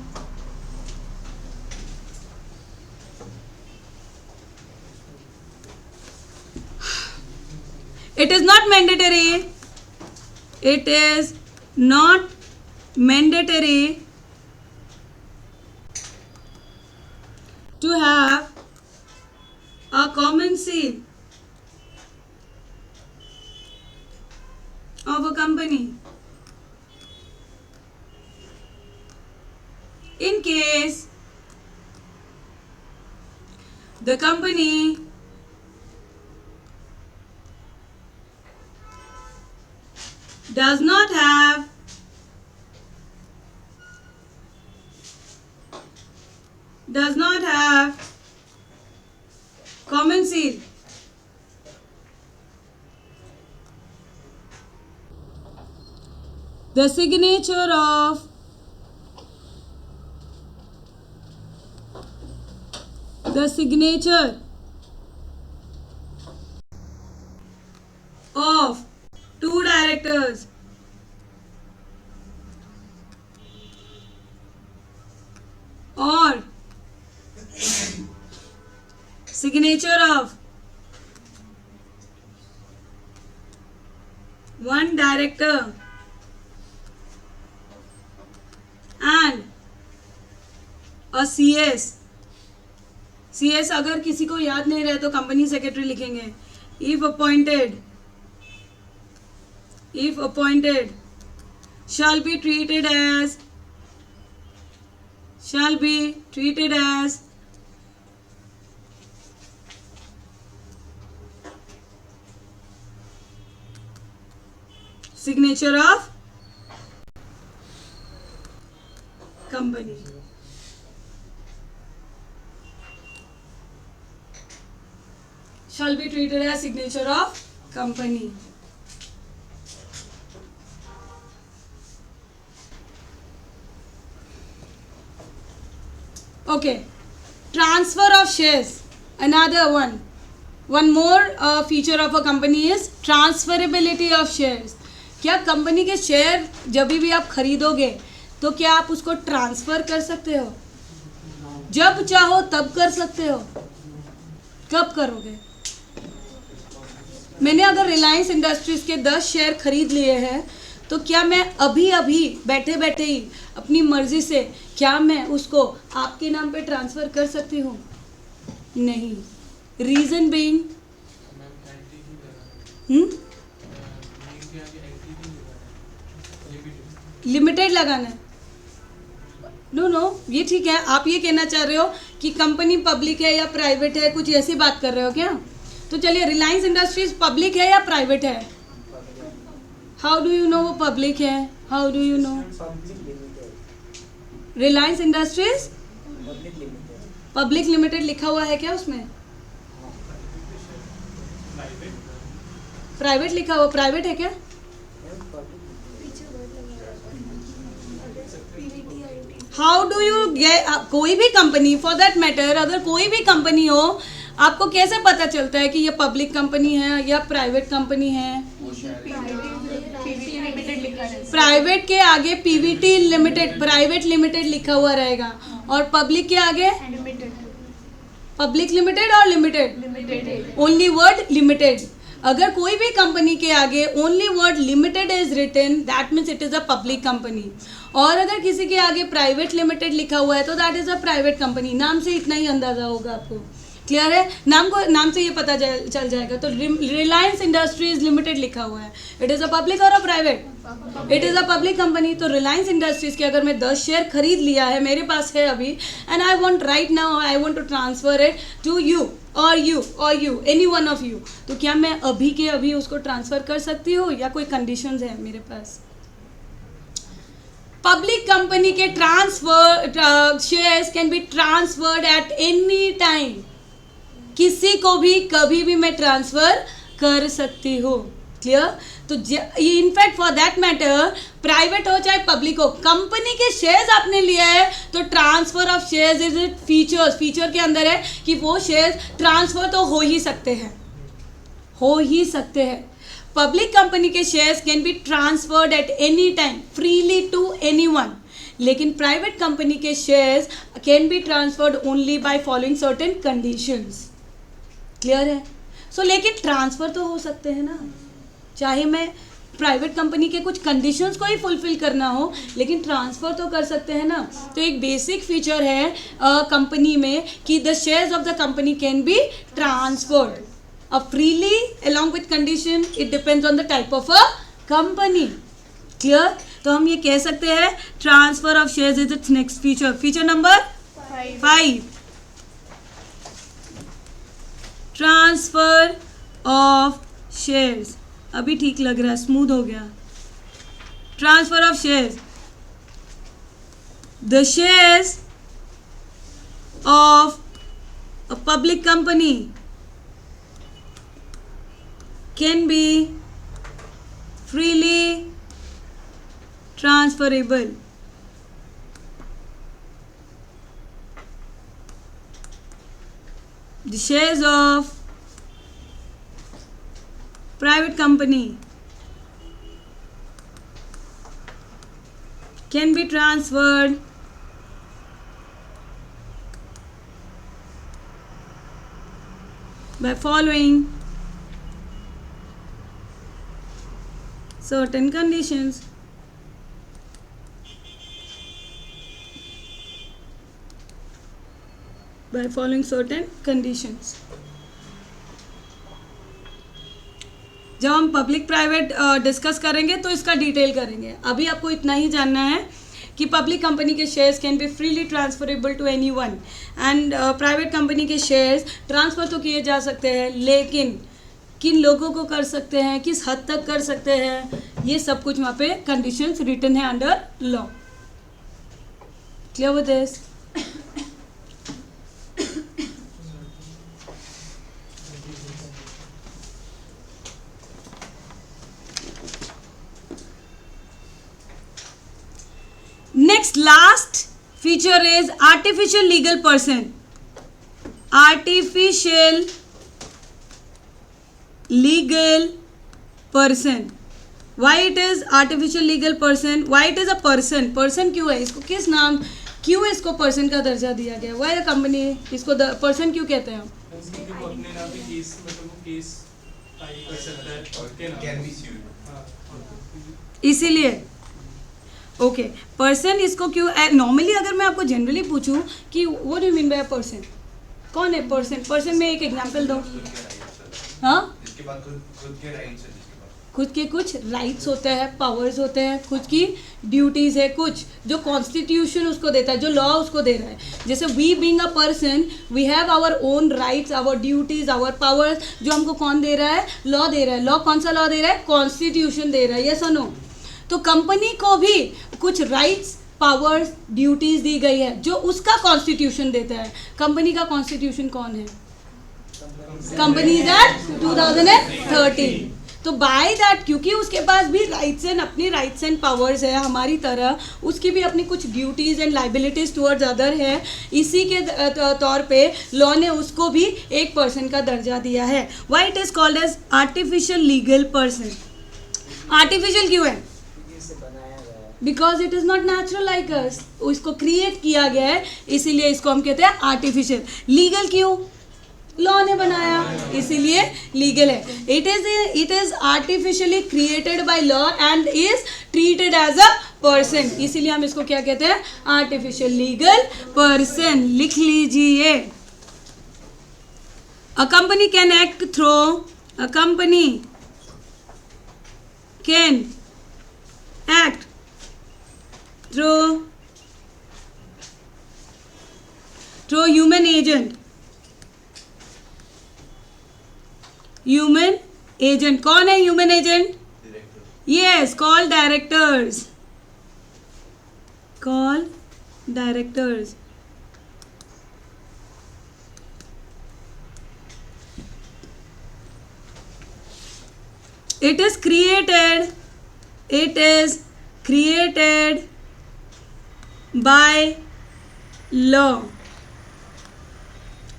It is not mandatory. It is not mandatory to have a common seal of a company in case the company does not have common seal The signature of two directors or signature of one director and a CS अगर किसी को याद नहीं रहे तो कंपनी सेक्रेटरी लिखेंगे. If appointed shall be treated as signature of company. Shall be treated as signature of company. Okay, transfer of shares. Another one more feature of a company is transferability of shares. क्या कंपनी के शेयर जब भी आप खरीदोगे तो क्या आप उसको ट्रांसफर कर सकते हो? जब चाहो तब कर सकते हो. कब करोगे? मैंने अगर रिलायंस इंडस्ट्रीज के 10 शेयर खरीद लिए हैं तो क्या मैं अभी बैठे बैठे ही अपनी मर्जी से क्या मैं उसको आपके नाम पे ट्रांसफ़र कर सकती हूँ? नहीं. रीज़न बीइंग लिमिटेड लगाना है. नो ये ठीक है. आप ये कहना चाह रहे हो कि कंपनी पब्लिक है या प्राइवेट है, कुछ ऐसी बात कर रहे हो क्या? तो चलिए, रिलायंस इंडस्ट्रीज पब्लिक है या प्राइवेट है? हाउ डू यू नो वो पब्लिक है? How do you know? Reliance industries public limited लिखा हुआ है क्या उसमें? प्राइवेट लिखा हुआ. प्राइवेट है क्या? How do you get? कोई भी कंपनी फॉर दैट मैटर, अगर कोई भी कंपनी हो, आपको कैसे पता चलता है कि ये पब्लिक कंपनी है या प्राइवेट कंपनी है? प्राइवेट के आगे पीवीटी लिमिटेड, प्राइवेट लिमिटेड लिखा हुआ रहेगा और पब्लिक के आगे पब्लिक लिमिटेड और लिमिटेड, ओनली वर्ड लिमिटेड. अगर कोई भी कंपनी के आगे only word limited is written, that means it is a public company. और अगर किसी के आगे प्राइवेट लिमिटेड लिखा हुआ है तो that is a private company. नाम से इतना ही अंदाजा होगा आपको. क्लियर है? नाम से ये पता चल जाएगा. तो रिलायंस इंडस्ट्रीज लिमिटेड लिखा हुआ है, इट इज़ अ पब्लिक और a private? It is a public company. तो रिलायंस इंडस्ट्रीज के अगर मैं 10 शेयर खरीद लिया है, मेरे पास है अभी, and I want right now, I want to transfer it to you और you any one of you, तो क्या मैं अभी के अभी उसको ट्रांसफर कर सकती हूँ या कोई कंडीशंस है मेरे पास? पब्लिक कंपनी के transfer shares can be transferred at any time. किसी को भी कभी भी मैं ट्रांसफ़र कर सकती हूँ. क्लियर? तो in fact for that matter, private हो चाहे पब्लिक हो, कंपनी के शेयर्स आपने लिया है तो transfer of shares is it feature के अंदर है कि वो शेयर्स ट्रांसफ़र तो हो ही सकते हैं. पब्लिक कंपनी के shares can be transferred at any time freely to anyone. लेकिन प्राइवेट कंपनी के shares can be transferred only by following certain conditions. Clear है? सो लेकिन ट्रांसफ़र तो हो सकते हैं ना, चाहे मैं प्राइवेट कंपनी के कुछ कंडीशंस को ही फुलफिल करना हो, लेकिन ट्रांसफ़र तो कर सकते हैं ना. तो एक बेसिक फीचर है कंपनी में कि the shares of the company can be transferred freely along with condition. It depends on the type of a company. Clear? तो हम ये कह सकते हैं transfer of shares is it's next feature. Feature number 5, transfer of shares. अभी ठीक लग रहा है, स्मूथ हो गया. Transfer of shares, the shares of a public company can be freely transferable. The shares of private company can be transferred by following certain conditions. By following certain conditions. जब हम पब्लिक प्राइवेट डिस्कस करेंगे तो इसका डिटेल करेंगे. अभी आपको इतना ही जानना है कि पब्लिक कंपनी के shares can be freely transferable to anyone and private company के शेयर्स ट्रांसफ़र तो किए जा सकते हैं, लेकिन किन लोगों को कर सकते हैं, किस हद तक कर सकते हैं, ये सब कुछ वहाँ पे कंडीशंस रिटन है under law. Clear with this? Next, last feature is artificial legal person. Artificial legal person. Why it is artificial legal person? Why it is a person? Person क्यों है? इसको किस नाम, क्यों इसको person का दर्जा दिया गया? Why the company इसको person क्यों कहते हैं? वो अपने नाम पे केस, मतलब वो केस फाइल कर सकता है उसके नाम. Can be sued. इसीलिए ओके पर्सन इसको क्यों. नॉर्मली अगर मैं आपको जनरली पूछूं कि what do you mean by person, कौन है पर्सन? पर्सन में एक एग्जांपल दो. हाँ, इसके बाद खुद के राइट्स है, जिसके बाद खुद के कुछ राइट्स होते हैं, पावर्स होते हैं, खुद की ड्यूटीज़ है, कुछ जो कॉन्स्टिट्यूशन उसको देता है, जो लॉ उसको दे रहा है. जैसे we being a person we have our own rights, our duties, our powers, जो हमको कौन दे रहा है? लॉ दे रहा है. लॉ कौन सा लॉ दे रहा है? कॉन्स्टिट्यूशन दे रहा है. यस और नो? तो कंपनी को भी कुछ राइट्स, पावर्स, ड्यूटीज दी गई है जो उसका कॉन्स्टिट्यूशन देता है. कंपनी का कॉन्स्टिट्यूशन कौन है? Company act 2013. तो बाय दैट, क्योंकि उसके पास भी राइट्स एंड अपनी राइट्स एंड पावर्स है हमारी तरह, उसकी भी अपनी कुछ duties and liabilities towards other है, इसी के तौर पे लॉ ने उसको भी एक पर्सन का दर्जा दिया है. Why it is called as artificial legal person. Artificial क्यों है? Because it is not natural like us. इसको क्रिएट किया गया है, इसीलिए इसको हम कहते हैं आर्टिफिशियल. लीगल क्यों? लॉ ने बनाया, इसीलिए लीगल है. It is artificially created by law and is treated as a person, इसीलिए हम इसको क्या कहते हैं? Artificial legal person. लिख लीजिए. A company can act through, a company can act through human agent. Human agent कौन है? human agent? Yes, called directors. Called directors. It is created. It is created by law.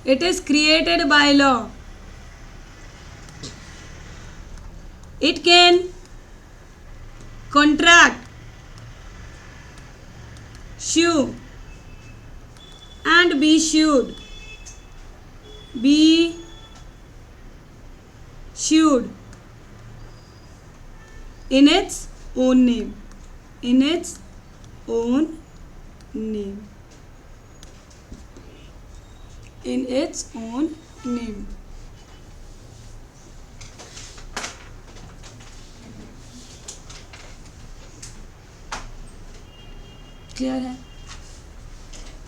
It is created by law. It can contract, sue and be sued. Be sued in its own name. In its own name. In its own name. Clear है?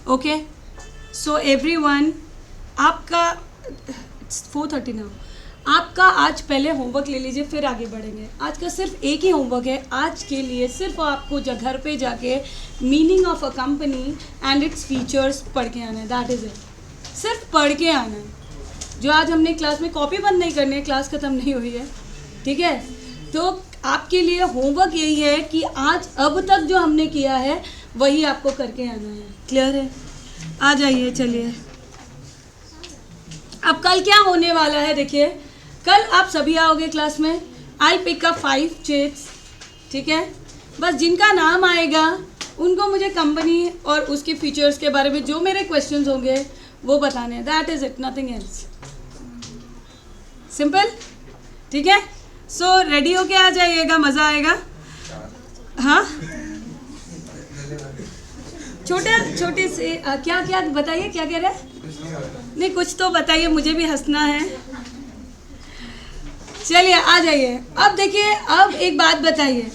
ओके, सो एवरीवन, आपका 4:30 नाउ. आपका आज पहले होमवर्क ले लीजिए, फिर आगे बढ़ेंगे. आज का सिर्फ एक ही होमवर्क है आज के लिए. सिर्फ आपको घर पे जाके meaning of a company and its features पढ़ के आना है. That is it. सिर्फ पढ़ के आना है. जो आज हमने क्लास में, कॉपी बंद नहीं करनी है, क्लास ख़त्म नहीं हुई है, ठीक है? तो आपके लिए होमवर्क यही है कि आज अब तक जो हमने किया है वही आपको करके आना है। क्लियर है? आ जाइए, चलिए। अब कल क्या होने वाला है, देखिए कल आप सभी आओगे क्लास में। आई पिक अप 5 चेट्स, ठीक है। बस जिनका नाम आएगा उनको मुझे कंपनी और उसके फीचर्स के बारे में जो मेरे क्वेश्चंस होंगे वो बताने हैं। That is it, nothing else. Simple, ठीक है। सो रेडी होके आ जाइएगा, मज़ा आएगा। हाँ, छोटे से क्या क्या बताइए, क्या कह रहे हैं? नहीं, कुछ तो बताइए, मुझे भी हंसना है। चलिए आ जाइए। अब देखिए, अब एक बात बताइए,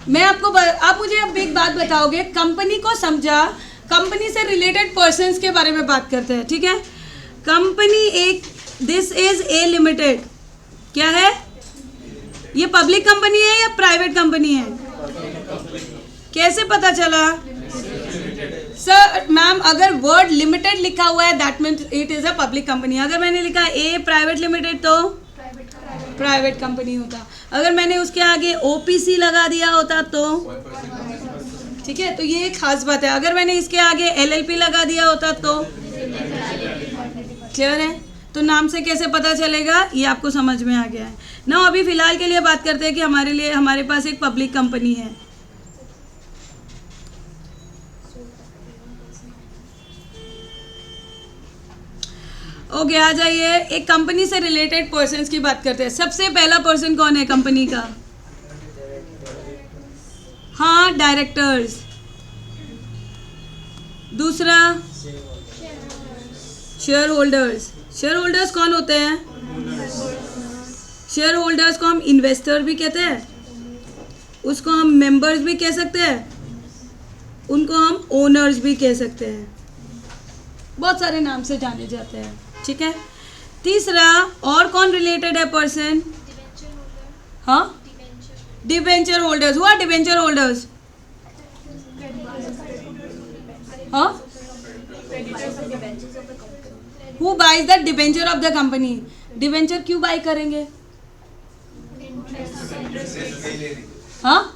मैं आपको आप मुझे अब एक बात बताओगे। कंपनी को समझा, कंपनी से रिलेटेड पर्सन्स के बारे में बात करते हैं, ठीक है। कंपनी एक, दिस इज ए लिमिटेड, क्या है ये? पब्लिक कंपनी है या प्राइवेट कंपनी है? कैसे पता चला? सर मैम, अगर वर्ड लिमिटेड लिखा हुआ है that means it is a public company. अगर मैंने लिखा ए प्राइवेट लिमिटेड तो प्राइवेट कंपनी होता। अगर मैंने उसके आगे ओपीसी लगा दिया होता तो, ठीक है, तो ये एक खास बात है। अगर मैंने इसके आगे एलएलपी लगा दिया होता तो, क्लियर है? तो नाम से कैसे पता चलेगा, ये आपको समझ में आ गया है ना। अभी फिलहाल के लिए बात करते हैं कि हमारे पास एक पब्लिक कंपनी है। ओके, आ जाइए। एक कंपनी से रिलेटेड पर्सन्स की बात करते हैं। सबसे पहला पर्सन कौन है कंपनी का? हाँ, डायरेक्टर्स। दूसरा शेयर होल्डर्स। शेयर होल्डर्स कौन होते हैं? शेयर होल्डर्स को हम इन्वेस्टर भी कहते हैं, उसको हम मेंबर्स भी कह सकते हैं, उनको हम ओनर्स भी कह सकते हैं, बहुत सारे नाम से जाने जाते हैं, ठीक है। तीसरा और कौन रिलेटेड है पर्सन? हाँ, डिबेंचर होल्डर्स। हुआ डिबेंचर होल्डर्स? हाँ, who buys the debenture of the company? Debenture क्यों बाई करेंगे? हाँ,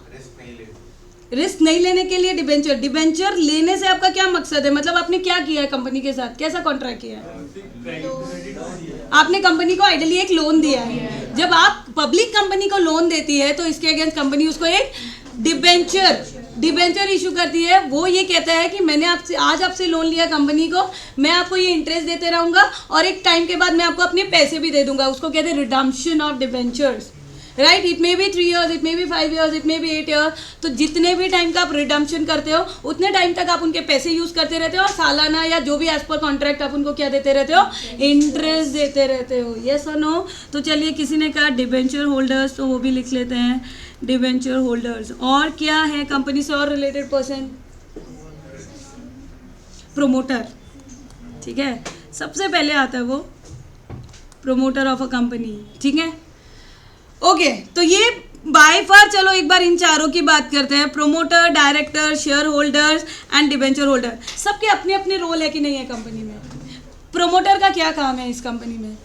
रिस्क नहीं लेने के लिए डिबेंचर। डिबेंचर लेने से आपका क्या मकसद है? मतलब आपने क्या किया है कंपनी के साथ, कैसा कॉन्ट्रैक्ट किया है? आपने कंपनी को आइडियली एक लोन दिया है। जब आप पब्लिक कंपनी को लोन देती है तो इसके अगेंस्ट कंपनी उसको एक डिबेंचर इशू करती है। वो ये कहता है कि मैंने आज आपसे लोन लिया कंपनी को, मैं आपको ये इंटरेस्ट देते रहूंगा और एक टाइम के बाद मैं आपको अपने पैसे भी दे दूंगा। उसको कहते हैं redemption of debentures, right. It may be 3 years, it may be 5 years, it may be 8 years। तो जितने भी टाइम का आप रिडम्पशन करते हो उतने टाइम तक आप उनके पैसे यूज़ करते रहते हो और सालाना या जो भी एज पर कॉन्ट्रैक्ट आप उनको क्या देते रहते हो? इंटरेस्ट देते रहते हो। यस और नो? तो चलिए, किसी ने कहा डिबेंचर होल्डर्स, तो वो भी लिख लेते हैं, डिबेंचर होल्डर्स। और क्या है कंपनी से और रिलेटेड पर्सन? प्रोमोटर, ठीक है। सबसे पहले आता है वो प्रोमोटर ऑफ अ कंपनी, ठीक है। ओके, तो ये बाय फार, चलो एक बार इन चारों की बात करते हैं। Promoter, director, share holders and debenture holder. सबके अपने अपने रोल है कि नहीं है कंपनी में? प्रोमोटर का क्या काम है इस कंपनी में?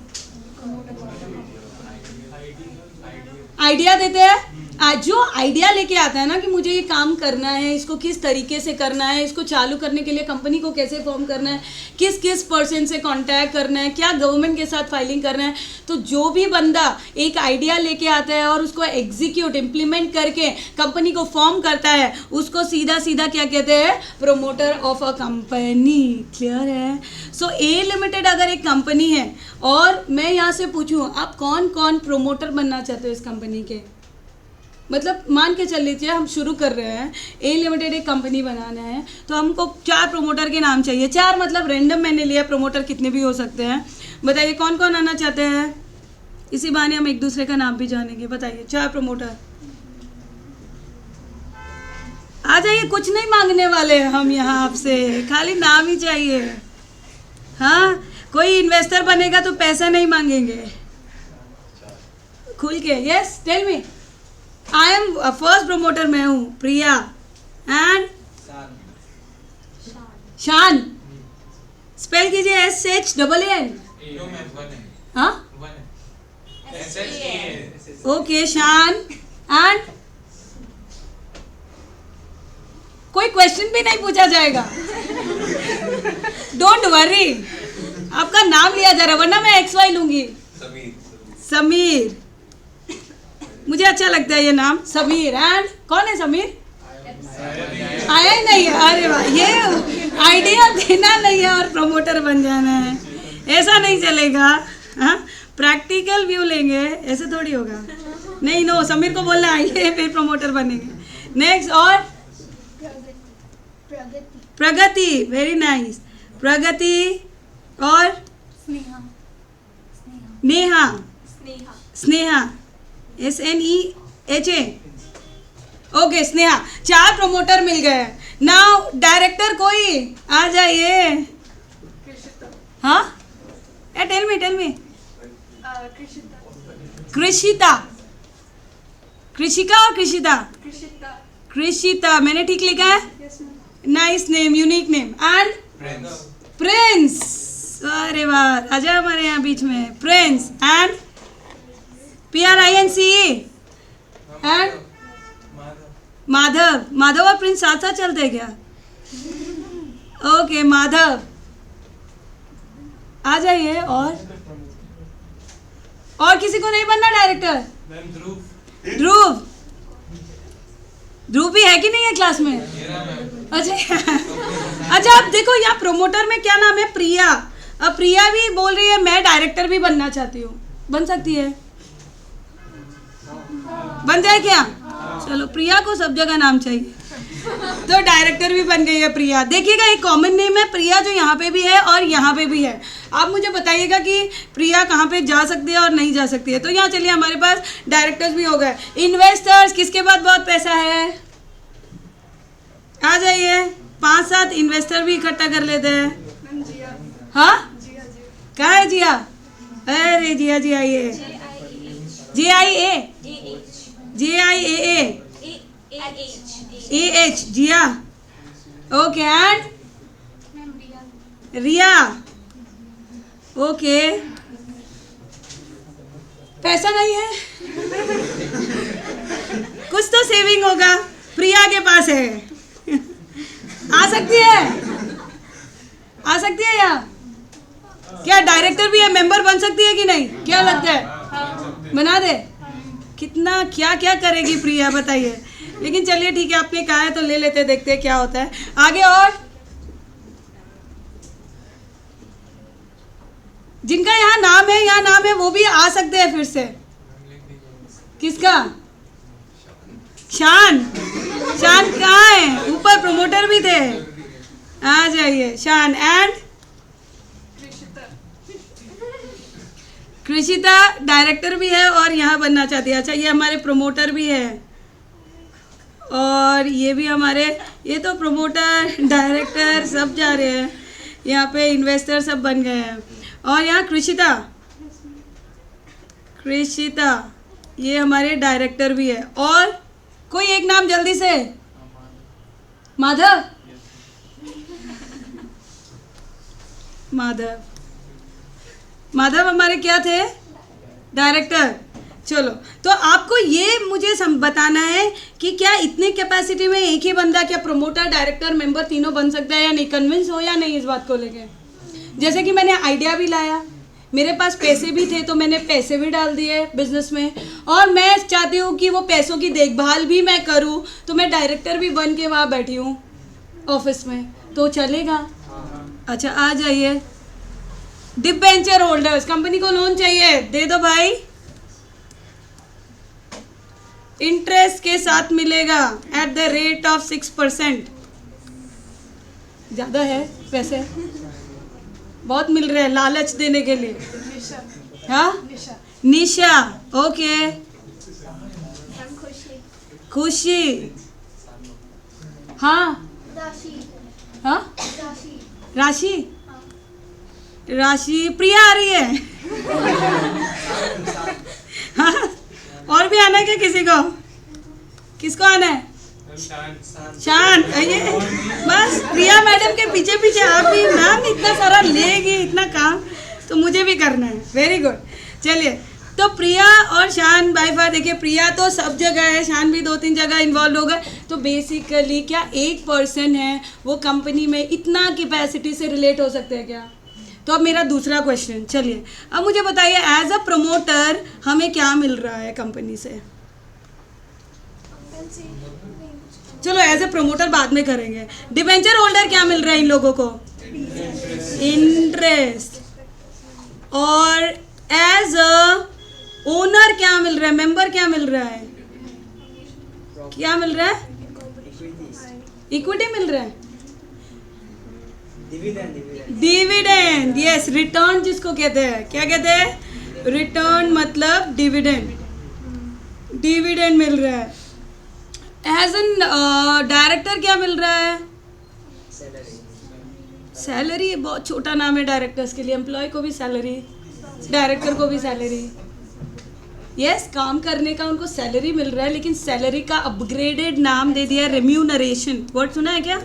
आइडिया देते हैं। आज जो आइडिया लेके आता है ना कि मुझे ये काम करना है, इसको किस तरीके से करना है, इसको चालू करने के लिए कंपनी को कैसे फॉर्म करना है, किस किस पर्सन से कांटेक्ट करना है, क्या गवर्नमेंट के साथ फाइलिंग करना है, तो जो भी बंदा एक आइडिया लेके आता है और उसको एग्जीक्यूट इम्प्लीमेंट करके कंपनी को फॉर्म करता है, उसको सीधा सीधा क्या कहते हैं? Promoter of a company. Clear है? सो ए लिमिटेड अगर एक कंपनी है और मैं यहाँ से पूछूँ आप कौन कौन प्रोमोटर बनना चाहते हो इस कंपनी के? मतलब मान के चल लीजिए हम शुरू कर रहे हैं, ए लिमिटेड एक कंपनी बनाना है, तो हमको 4 प्रोमोटर के नाम चाहिए। 4 मतलब रैंडम मैंने लिया, प्रोमोटर कितने भी हो सकते हैं। बताइए कौन कौन आना चाहते हैं? इसी बहाने हम एक दूसरे का नाम भी जानेंगे। बताइए 4 प्रोमोटर आ जाइए। कुछ नहीं मांगने वाले हम यहाँ आपसे, खाली नाम ही चाहिए। हाँ, कोई इन्वेस्टर बनेगा तो पैसा नहीं मांगेंगे, खुल के। Yes, tell me. I am first promoter, मैं हूँ प्रिया एंड शान। स्पेल कीजिए SHAAN। हाँ, ओके, शान एंड कोई क्वेश्चन भी नहीं पूछा जाएगा, डोंट वरी, आपका नाम लिया जा रहा है, वरना मैं XY लूंगी। समीर, मुझे अच्छा लगता है ये नाम समीर। एंड कौन है समीर? आया ही नहीं है। अरे वाह, ये आइडिया देना नहीं है और प्रमोटर बन जाना है, ऐसा नहीं चलेगा। हाँ, प्रैक्टिकल व्यू लेंगे, ऐसे थोड़ी होगा। नहीं, नो, समीर को बोलना आइए फिर प्रमोटर बनेंगे। नेक्स्ट, और प्रगति, वेरी नाइस। प्रगति और Neha, Sneha, SNEHA, okay, Sneha. 4 promoter मिल गए। नाउ डायरेक्टर कोई आ जाइए। हाँ, टेल मी। कृषिता, कृषिका और कृषिता? कृषिता, मैंने ठीक लिखा है? Nice name, unique name. And Prince, अरे वाह, आजा हमारे यहाँ बीच में। Prince and PRINCE and Madhav. Madhav और प्रिंस साथ साथ चलते हैं क्या? ओके, माधव आ जाइए। और किसी को नहीं बनना डायरेक्टर? ध्रुव भी है कि नहीं है क्लास में? अच्छा, अब देखो यहाँ प्रमोटर में क्या नाम है? प्रिया। अब प्रिया भी बोल रही है मैं डायरेक्टर भी बनना चाहती हूँ, बन सकती है? बन जाए क्या? चलो, प्रिया को सब जगह नाम चाहिए, तो डायरेक्टर भी बन गई है प्रिया। देखिएगा, एक कॉमन नेम है प्रिया, जो यहाँ पे भी है और यहाँ पे भी है। आप मुझे बताइएगा कि प्रिया कहाँ पे जा सकती है और नहीं जा सकती है। तो यहाँ चलिए, हमारे पास डायरेक्टर्स भी हो गए। इन्वेस्टर्स, किसके पास बहुत पैसा है? आ जाइए, 5-7 इन्वेस्टर भी इकट्ठा कर लेते हैं। हाँ, कहाँ है जिया? अरे जिया जी आइए। JIAA AH, Jiya. Okay, and Riya. Okay, पैसा नहीं है, कुछ तो सेविंग होगा, प्रिया के पास है। आ सकती है यहाँ? क्या डायरेक्टर भी है, मेंबर बन सकती है कि नहीं? क्या लगता है, बना दे? कितना क्या क्या करेगी प्रिया, बताइए। लेकिन चलिए ठीक है, आपने कहा है तो ले लेते, देखते हैं क्या होता है आगे। और जिनका यहाँ नाम है वो भी आ सकते हैं फिर से। किसका? शान कहाँ है? ऊपर प्रमोटर भी थे, आ जाइए शान। एंड कृषिता डायरेक्टर भी है और यहाँ बनना चाहती है। अच्छा, ये हमारे प्रमोटर भी है और ये भी हमारे, ये तो प्रमोटर डायरेक्टर सब जा रहे हैं, यहाँ पे इन्वेस्टर सब बन गए हैं। और यहाँ कृषिता ये हमारे डायरेक्टर भी है। और कोई एक नाम जल्दी से? माधव हमारे क्या थे? डायरेक्टर। चलो, तो आपको ये मुझे बताना है कि क्या इतने कैपेसिटी में एक ही बंदा, क्या प्रमोटर, डायरेक्टर, मेंबर तीनों बन सकता है या नहीं? कन्विंस हो या नहीं इस बात को लेके? जैसे कि मैंने आइडिया भी लाया, मेरे पास पैसे भी थे तो मैंने पैसे भी डाल दिए बिजनेस में, और मैं चाहती हूँ कि वो पैसों की देखभाल भी मैं करूँ, तो मैं डायरेक्टर भी बन के वहाँ बैठी हूँ ऑफिस में, तो चलेगा? अच्छा, आ जाइए। डिबेंचर होल्डर्स, कंपनी को लोन चाहिए, दे दो भाई, इंटरेस्ट के साथ मिलेगा एट द रेट ऑफ 6%। ज़्यादा है पैसे, बहुत मिल रहे हैं लालच देने के लिए। हाँ, निशा। ओके, खुशी। हाँ, राशि। प्रिया आ रही है। हाँ, और भी आना है क्या किसी को? किसको आना है? शान। ये बस प्रिया मैडम के पीछे पीछे आप भी, नाम इतना सारा लेगी, इतना काम तो मुझे भी करना है। Very good. चलिए, तो प्रिया और शान बाय फार, देखिए प्रिया तो सब जगह है, शान भी 2-3 जगह इन्वॉल्व हो गए। तो बेसिकली क्या एक पर्सन है वो कंपनी में इतना कैपेसिटी से रिलेट हो सकते हैं क्या? तो अब मेरा दूसरा क्वेश्चन, चलिए अब मुझे बताइए एज अ प्रमोटर हमें क्या मिल रहा है कंपनी से? चलो एज अ प्रमोटर बाद में करेंगे। डिबेंचर होल्डर क्या मिल रहा है इन लोगों को? इंटरेस्ट। और एज अ ओनर क्या मिल रहा है? मेंबर क्या मिल रहा है? क्या मिल रहा है? इक्विटी मिल रहा है, डिविडेंड। यस, रिटर्न जिसको कहते हैं, क्या कहते हैं? रिटर्न मतलब डिविडेंड, डिविडेंड मिल रहा है। एज एन डायरेक्टर क्या मिल रहा है? सैलरी। बहुत छोटा नाम है डायरेक्टर्स के लिए, एम्प्लॉय को भी सैलरी, डायरेक्टर को भी सैलरी। यस, काम करने का उनको सैलरी मिल रहा है, लेकिन सैलरी का अपग्रेडेड नाम दे दिया रेम्यूनरेशन। वर्ड सुना है क्या?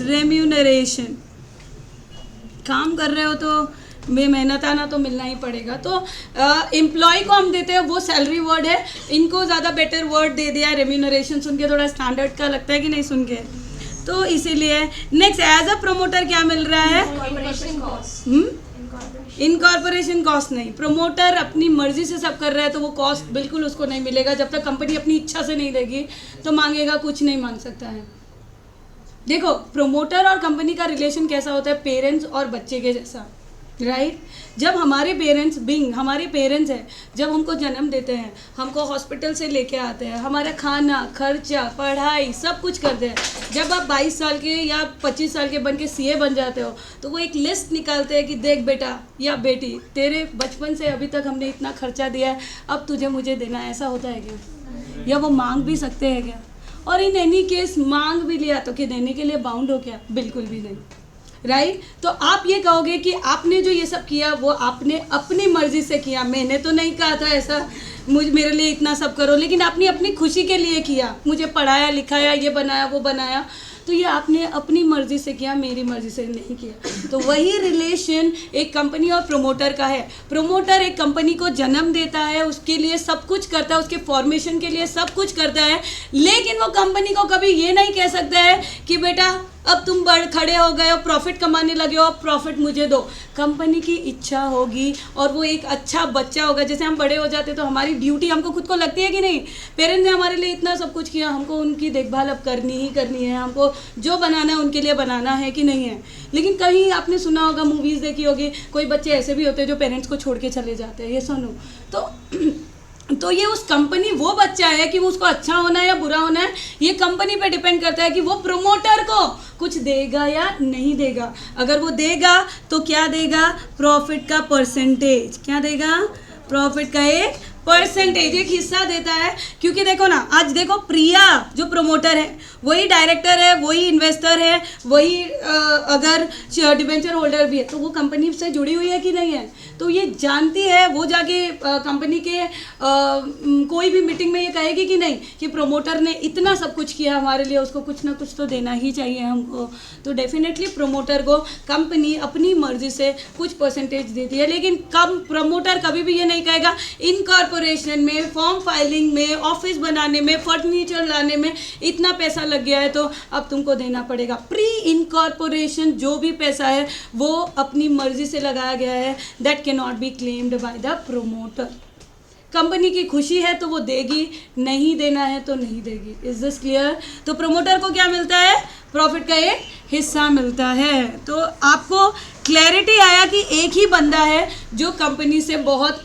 रेम्यूनरेशन। काम कर रहे हो तो मेहनत आना तो मिलना ही पड़ेगा। तो एम्प्लॉय को हम देते हैं वो सैलरी वर्ड है, इनको ज़्यादा बेटर वर्ड दे दिया रेम्यूनरेशन। सुन के थोड़ा स्टैंडर्ड का लगता है कि नहीं सुन के? तो इसीलिए नेक्स्ट एज अ प्रमोटर क्या मिल रहा है? इनकॉर्पोरेशन कॉस्ट नहीं। प्रमोटर अपनी मर्जी से सब कर रहा है तो वो कॉस्ट बिल्कुल उसको नहीं मिलेगा। जब तक कंपनी अपनी इच्छा से नहीं देगी तो मांगेगा, कुछ नहीं मांग सकता है। देखो प्रमोटर और कंपनी का रिलेशन कैसा होता है? पेरेंट्स और बच्चे के जैसा, राइट? जब हमारे पेरेंट्स हमारे पेरेंट्स हैं, जब हमको जन्म देते हैं, हमको हॉस्पिटल से लेके आते हैं, हमारा खाना, खर्चा, पढ़ाई सब कुछ करते हैं। जब आप 22 साल के या 25 साल के बन के सीए बन जाते हो तो वो एक लिस्ट निकालते हैं कि देख बेटा या बेटी, तेरे बचपन से अभी तक हमने इतना खर्चा दिया है, अब तुझे मुझे देना है। ऐसा होता है क्या? या वो मांग भी सकते हैं क्या? और इन एनी केस मांग भी लिया तो कि देने के लिए बाउंड हो क्या? बिल्कुल भी नहीं, राइट? तो आप ये कहोगे कि आपने जो ये सब किया वो आपने अपनी मर्जी से किया, मैंने तो नहीं कहा था ऐसा मेरे लिए इतना सब करो, लेकिन आपने अपनी खुशी के लिए किया, मुझे पढ़ाया लिखाया, ये बनाया वो बनाया, तो ये आपने अपनी मर्जी से किया, मेरी मर्जी से नहीं किया। तो वही रिलेशन एक कंपनी और प्रमोटर का है। प्रमोटर एक कंपनी को जन्म देता है, उसके लिए सब कुछ करता है, उसके फॉर्मेशन के लिए सब कुछ करता है, लेकिन वो कंपनी को कभी ये नहीं कह सकता है कि बेटा अब तुम खड़े हो गए हो, प्रॉफिट कमाने लगे हो, अब प्रॉफिट मुझे दो। कंपनी की इच्छा होगी और वो एक अच्छा बच्चा होगा। जैसे हम बड़े हो जाते तो हमारी ड्यूटी हमको खुद को लगती है कि नहीं? पेरेंट्स ने हमारे लिए इतना सब कुछ किया, हमको उनकी देखभाल अब करनी ही करनी है, हमको जो बनाना है उनके लिए बनाना है कि नहीं है? लेकिन कहीं आपने सुना होगा, मूवीज़ देखी होगी, कोई बच्चे ऐसे भी होते हैं जो पेरेंट्स को छोड़ के चले जाते हैं, ये सुनो। तो ये उस कंपनी, वो बच्चा है कि वो उसको अच्छा होना है या बुरा होना है, ये कंपनी पे डिपेंड करता है कि वो प्रमोटर को कुछ देगा या नहीं देगा। अगर वो देगा तो क्या देगा? प्रॉफिट का परसेंटेज। क्या देगा? प्रॉफिट का एक परसेंटेज, एक हिस्सा देता है। क्योंकि देखो ना, आज देखो प्रिया जो प्रमोटर है वही डायरेक्टर है, वही इन्वेस्टर है, वही अगर डिबेंचर होल्डर भी है, तो वो कंपनी से जुड़ी हुई है कि नहीं है? तो ये जानती है, वो जाके कंपनी के कोई भी मीटिंग में ये कहेगी कि नहीं कि प्रमोटर ने इतना सब कुछ किया हमारे लिए, उसको कुछ ना कुछ तो देना ही चाहिए हमको। तो डेफिनेटली प्रमोटर को कंपनी अपनी मर्जी से कुछ परसेंटेज देती है, लेकिन प्रमोटर कभी भी ये नहीं कहेगा इनकॉर्पोरेशन में, फॉर्म फाइलिंग में, ऑफिस बनाने में, फर्नीचर लाने में इतना पैसा लग गया है तो अब तुमको देना पड़ेगा। प्री इनकॉर्पोरेशन जो भी पैसा है वो अपनी मर्जी से लगाया गया है, that can not be claimed by the promoter. Company की खुशी है तो वो देगी, नहीं देना है तो नहीं देगी। Is this clear? तो प्रमोटर को क्या मिलता है? प्रॉफिट का एक हिस्सा मिलता है। तो आपको क्लैरिटी आया कि एक ही बंदा है जो कंपनी से बहुत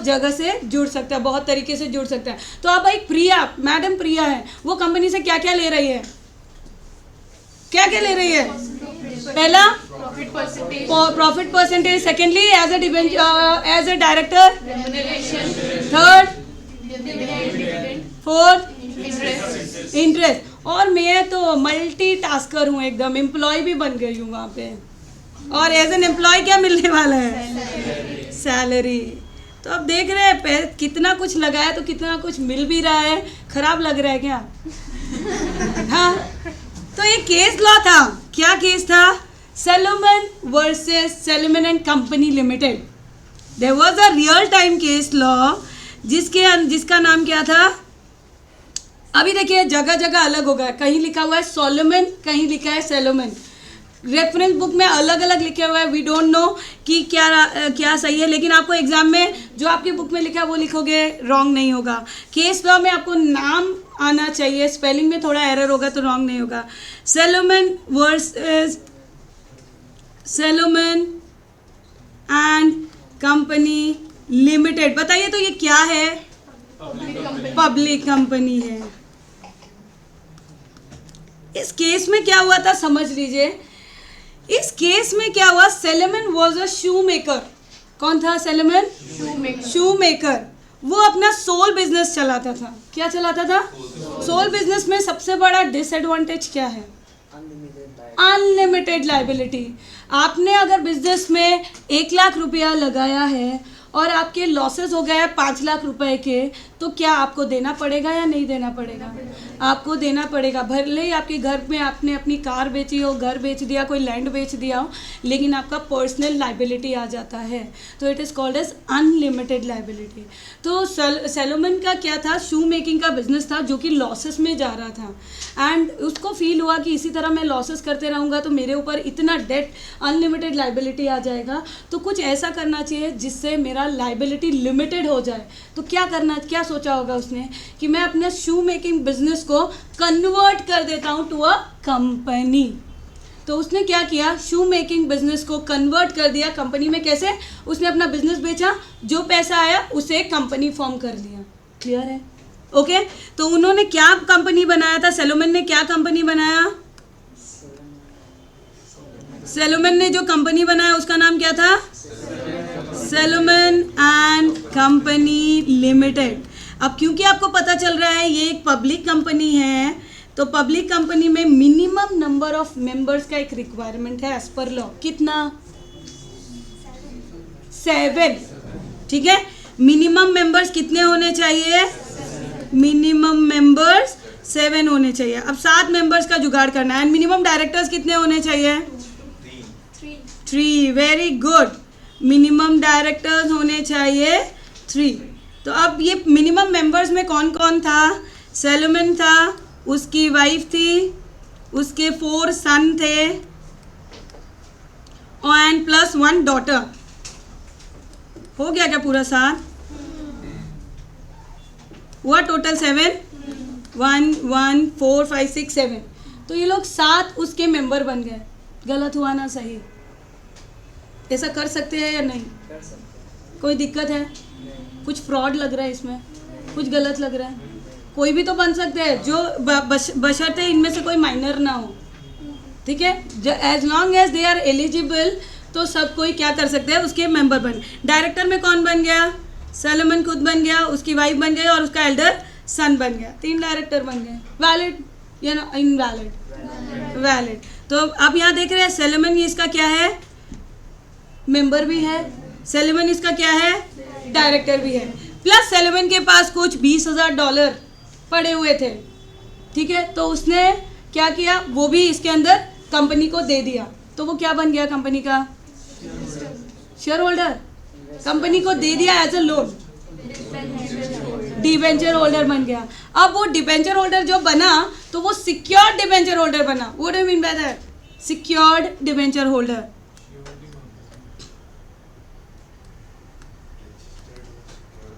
जगह से जुड़ सकता है, बहुत तरीके से जुड़ सकता है। तो अब एक प्रिया, मैडम प्रिया है, वो कंपनी से क्या क्या ले रही है? क्या क्या ले रही है? पहला profit percentage, secondly as a director, third, fourth interest. और मैं तो मल्टी टास्कर हूँ एकदम, एम्प्लॉय भी बन गई हूँ वहाँ पे। और एज एन एम्प्लॉय क्या मिलने वाला है? सैलरी। तो अब देख रहे हैं कितना कुछ लगाया तो कितना कुछ मिल भी रहा है। खराब लग रहा है क्या? हाँ, तो ये केस लॉ था। क्या केस था? Salomon versus Salomon and company limited. There was a real time case law जिसका नाम क्या था, अभी देखिए जगह जगह अलग होगा, कहीं लिखा हुआ है सोलोमन, कहीं लिखा है सेलोमन, रेफरेंस बुक में अलग अलग लिखे हुआ है, वी डोंट नो कि क्या सही है, लेकिन आपको एग्जाम में जो आपकी बुक में लिखा है वो लिखोगे, रॉन्ग नहीं होगा। केस लॉ में आपको नाम आना चाहिए, स्पेलिंग में थोड़ा एरर होगा तो रॉन्ग नहीं होगा। सेलोमन वर्सेस सेलोमन एंड कंपनी लिमिटेड, बताइए तो ये क्या है? पब्लिक कंपनी है। इस केस में क्या हुआ था समझ लीजिए। इस केस में क्या हुआ, सेलोमन वॉज अ शू मेकर। कौन था सेलोमन? शू मेकर। वो अपना सोल बिजनेस चलाता था। क्या चलाता था? सोल बिजनेस में सबसे बड़ा डिसएडवांटेज क्या है? Unlimited liability. आपने अगर बिजनेस में 1 लाख रुपया लगाया है और आपके लॉसेस हो गए हैं 5 लाख रुपए के, तो क्या आपको देना पड़ेगा या नहीं देना पड़ेगा? आपको देना पड़ेगा। भले ही आपके घर में आपने अपनी कार बेची हो, घर बेच दिया, कोई लैंड बेच दिया हो, लेकिन आपका पर्सनल लाइबिलिटी आ जाता है, तो it is called as unlimited liability. तो सेलोमन का क्या था, शू मेकिंग का बिजनेस था जो कि लॉसेस में जा रहा था एंड उसको फील हुआ कि इसी तरह मैं लॉसेस करते रहूँगा तो मेरे ऊपर इतना डेट, अनलिमिटेड लाइबिलिटी आ जाएगा, तो कुछ ऐसा करना चाहिए जिससे मेरा लाइबिलिटी लिमिटेड हो जाए। तो क्या सोचा होगा उसने कि मैं अपने शू मेकिंग बिजनेस को कन्वर्ट कर देता हूँ टू अ कंपनी। तो उसने क्या किया, शू मेकिंग बिजनेस को कन्वर्ट कर दिया कंपनी में। कैसे? उसने अपना बिजनेस बेचा, जो पैसा आया उसे कंपनी फॉर्म कर लिया। क्लियर है? ओके। तो उन्होंने क्या कंपनी बनाया था? सेलोमन ने क्या कंपनी बनाया? सेलोमन ने जो कंपनी बनाया उसका नाम क्या था? सेलोमन एंड कंपनी लिमिटेड। अब क्योंकि आपको पता चल रहा है ये एक पब्लिक कंपनी है, तो पब्लिक कंपनी में मिनिमम नंबर ऑफ मेंबर्स का एक रिक्वायरमेंट है एज पर लॉ। कितना? 7। ठीक है। मिनिमम मेंबर्स कितने होने चाहिए? मिनिमम मेंबर्स 7 होने चाहिए। अब 7 मेंबर्स का जुगाड़ करना है। एंड मिनिमम डायरेक्टर्स कितने होने चाहिए? 3। Very good. मिनिमम डायरेक्टर्स होने चाहिए 3। तो अब ये मिनिमम मेंबर्स में कौन कौन था? सेलोमन था, उसकी वाइफ थी, उसके 4 सन थे एंड प्लस 1 डॉटर। हो गया क्या पूरा 7? हुआ टोटल 7? 1 1 4 5 6 7। तो ये लोग 7 उसके मेंबर बन गए। गलत हुआ ना सही? ऐसा कर सकते हैं या नहीं? कर सकते कोई दिक्कत है? कुछ फ्रॉड लग रहा है इसमें? कुछ गलत लग रहा है? कोई भी तो बन सकते हैं, जो बशर्ते इनमें से कोई माइनर ना हो। ठीक है। As long as they are eligible, तो सब कोई क्या कर सकते हैं, उसके मेंबर बन। डायरेक्टर में कौन बन गया? सेलोमन खुद बन गया, उसकी वाइफ बन गई और उसका एल्डर सन बन गया। 3 डायरेक्टर बन गए। वैलिड या इनवैलिड? वैलिड। तो अब यहाँ देख रहे हैं सेलोमन इसका क्या है? मेंबर भी है। सेलोमन इसका क्या है? डायरेक्टर भी है। प्लस सेलोमन के पास कुछ $20,000 पड़े हुए थे। ठीक है। तो उसने क्या किया, वो भी इसके अंदर कंपनी को दे दिया। तो वो क्या बन गया? कंपनी का शेयर होल्डर। कंपनी को दे दिया as a loan, debenture holder बन गया। अब वो डिबेंचर होल्डर जो बना, तो वो सिक्योर्ड डिबेंचर होल्डर बना। What do you mean by that? Secured debenture holder.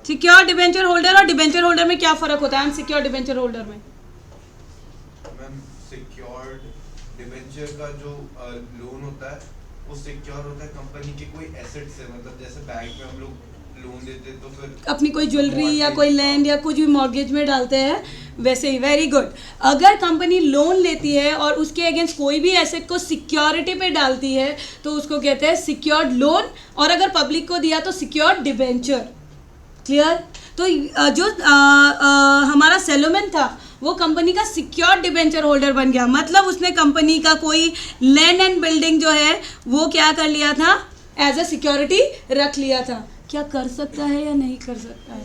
Secure debenture holder और डिबेंचर होल्डर में क्या फर्क होता है? सिक्योर डिबेंचर होल्डर में मैम, सिक्योर्ड डिबेंचर का जो लोन होता है वो सिक्योर होता है कंपनी के कोई एसेट से। मतलब जैसे बैंक में हम लोग लोन देते तो फिर अपनी कोई ज्वेलरी या कोई लैंड या कुछ भी मॉर्गेज में डालते हैं, वैसे ही। Very good. अगर कंपनी लोन लेती है और उसके अगेंस्ट कोई भी एसेट को सिक्योरिटी पे डालती है तो उसको कहते हैं सिक्योर्ड लोन, और अगर पब्लिक को दिया तो सिक्योर्ड डिबेंचर। क्लियर? तो जो हमारा सेलोमन था वो कंपनी का सिक्योर्ड डिबेंचर होल्डर बन गया। मतलब उसने कंपनी का कोई लैंड एंड बिल्डिंग जो है वो क्या कर लिया था? एज अ सिक्योरिटी रख लिया था। क्या कर सकता है या नहीं कर सकता है?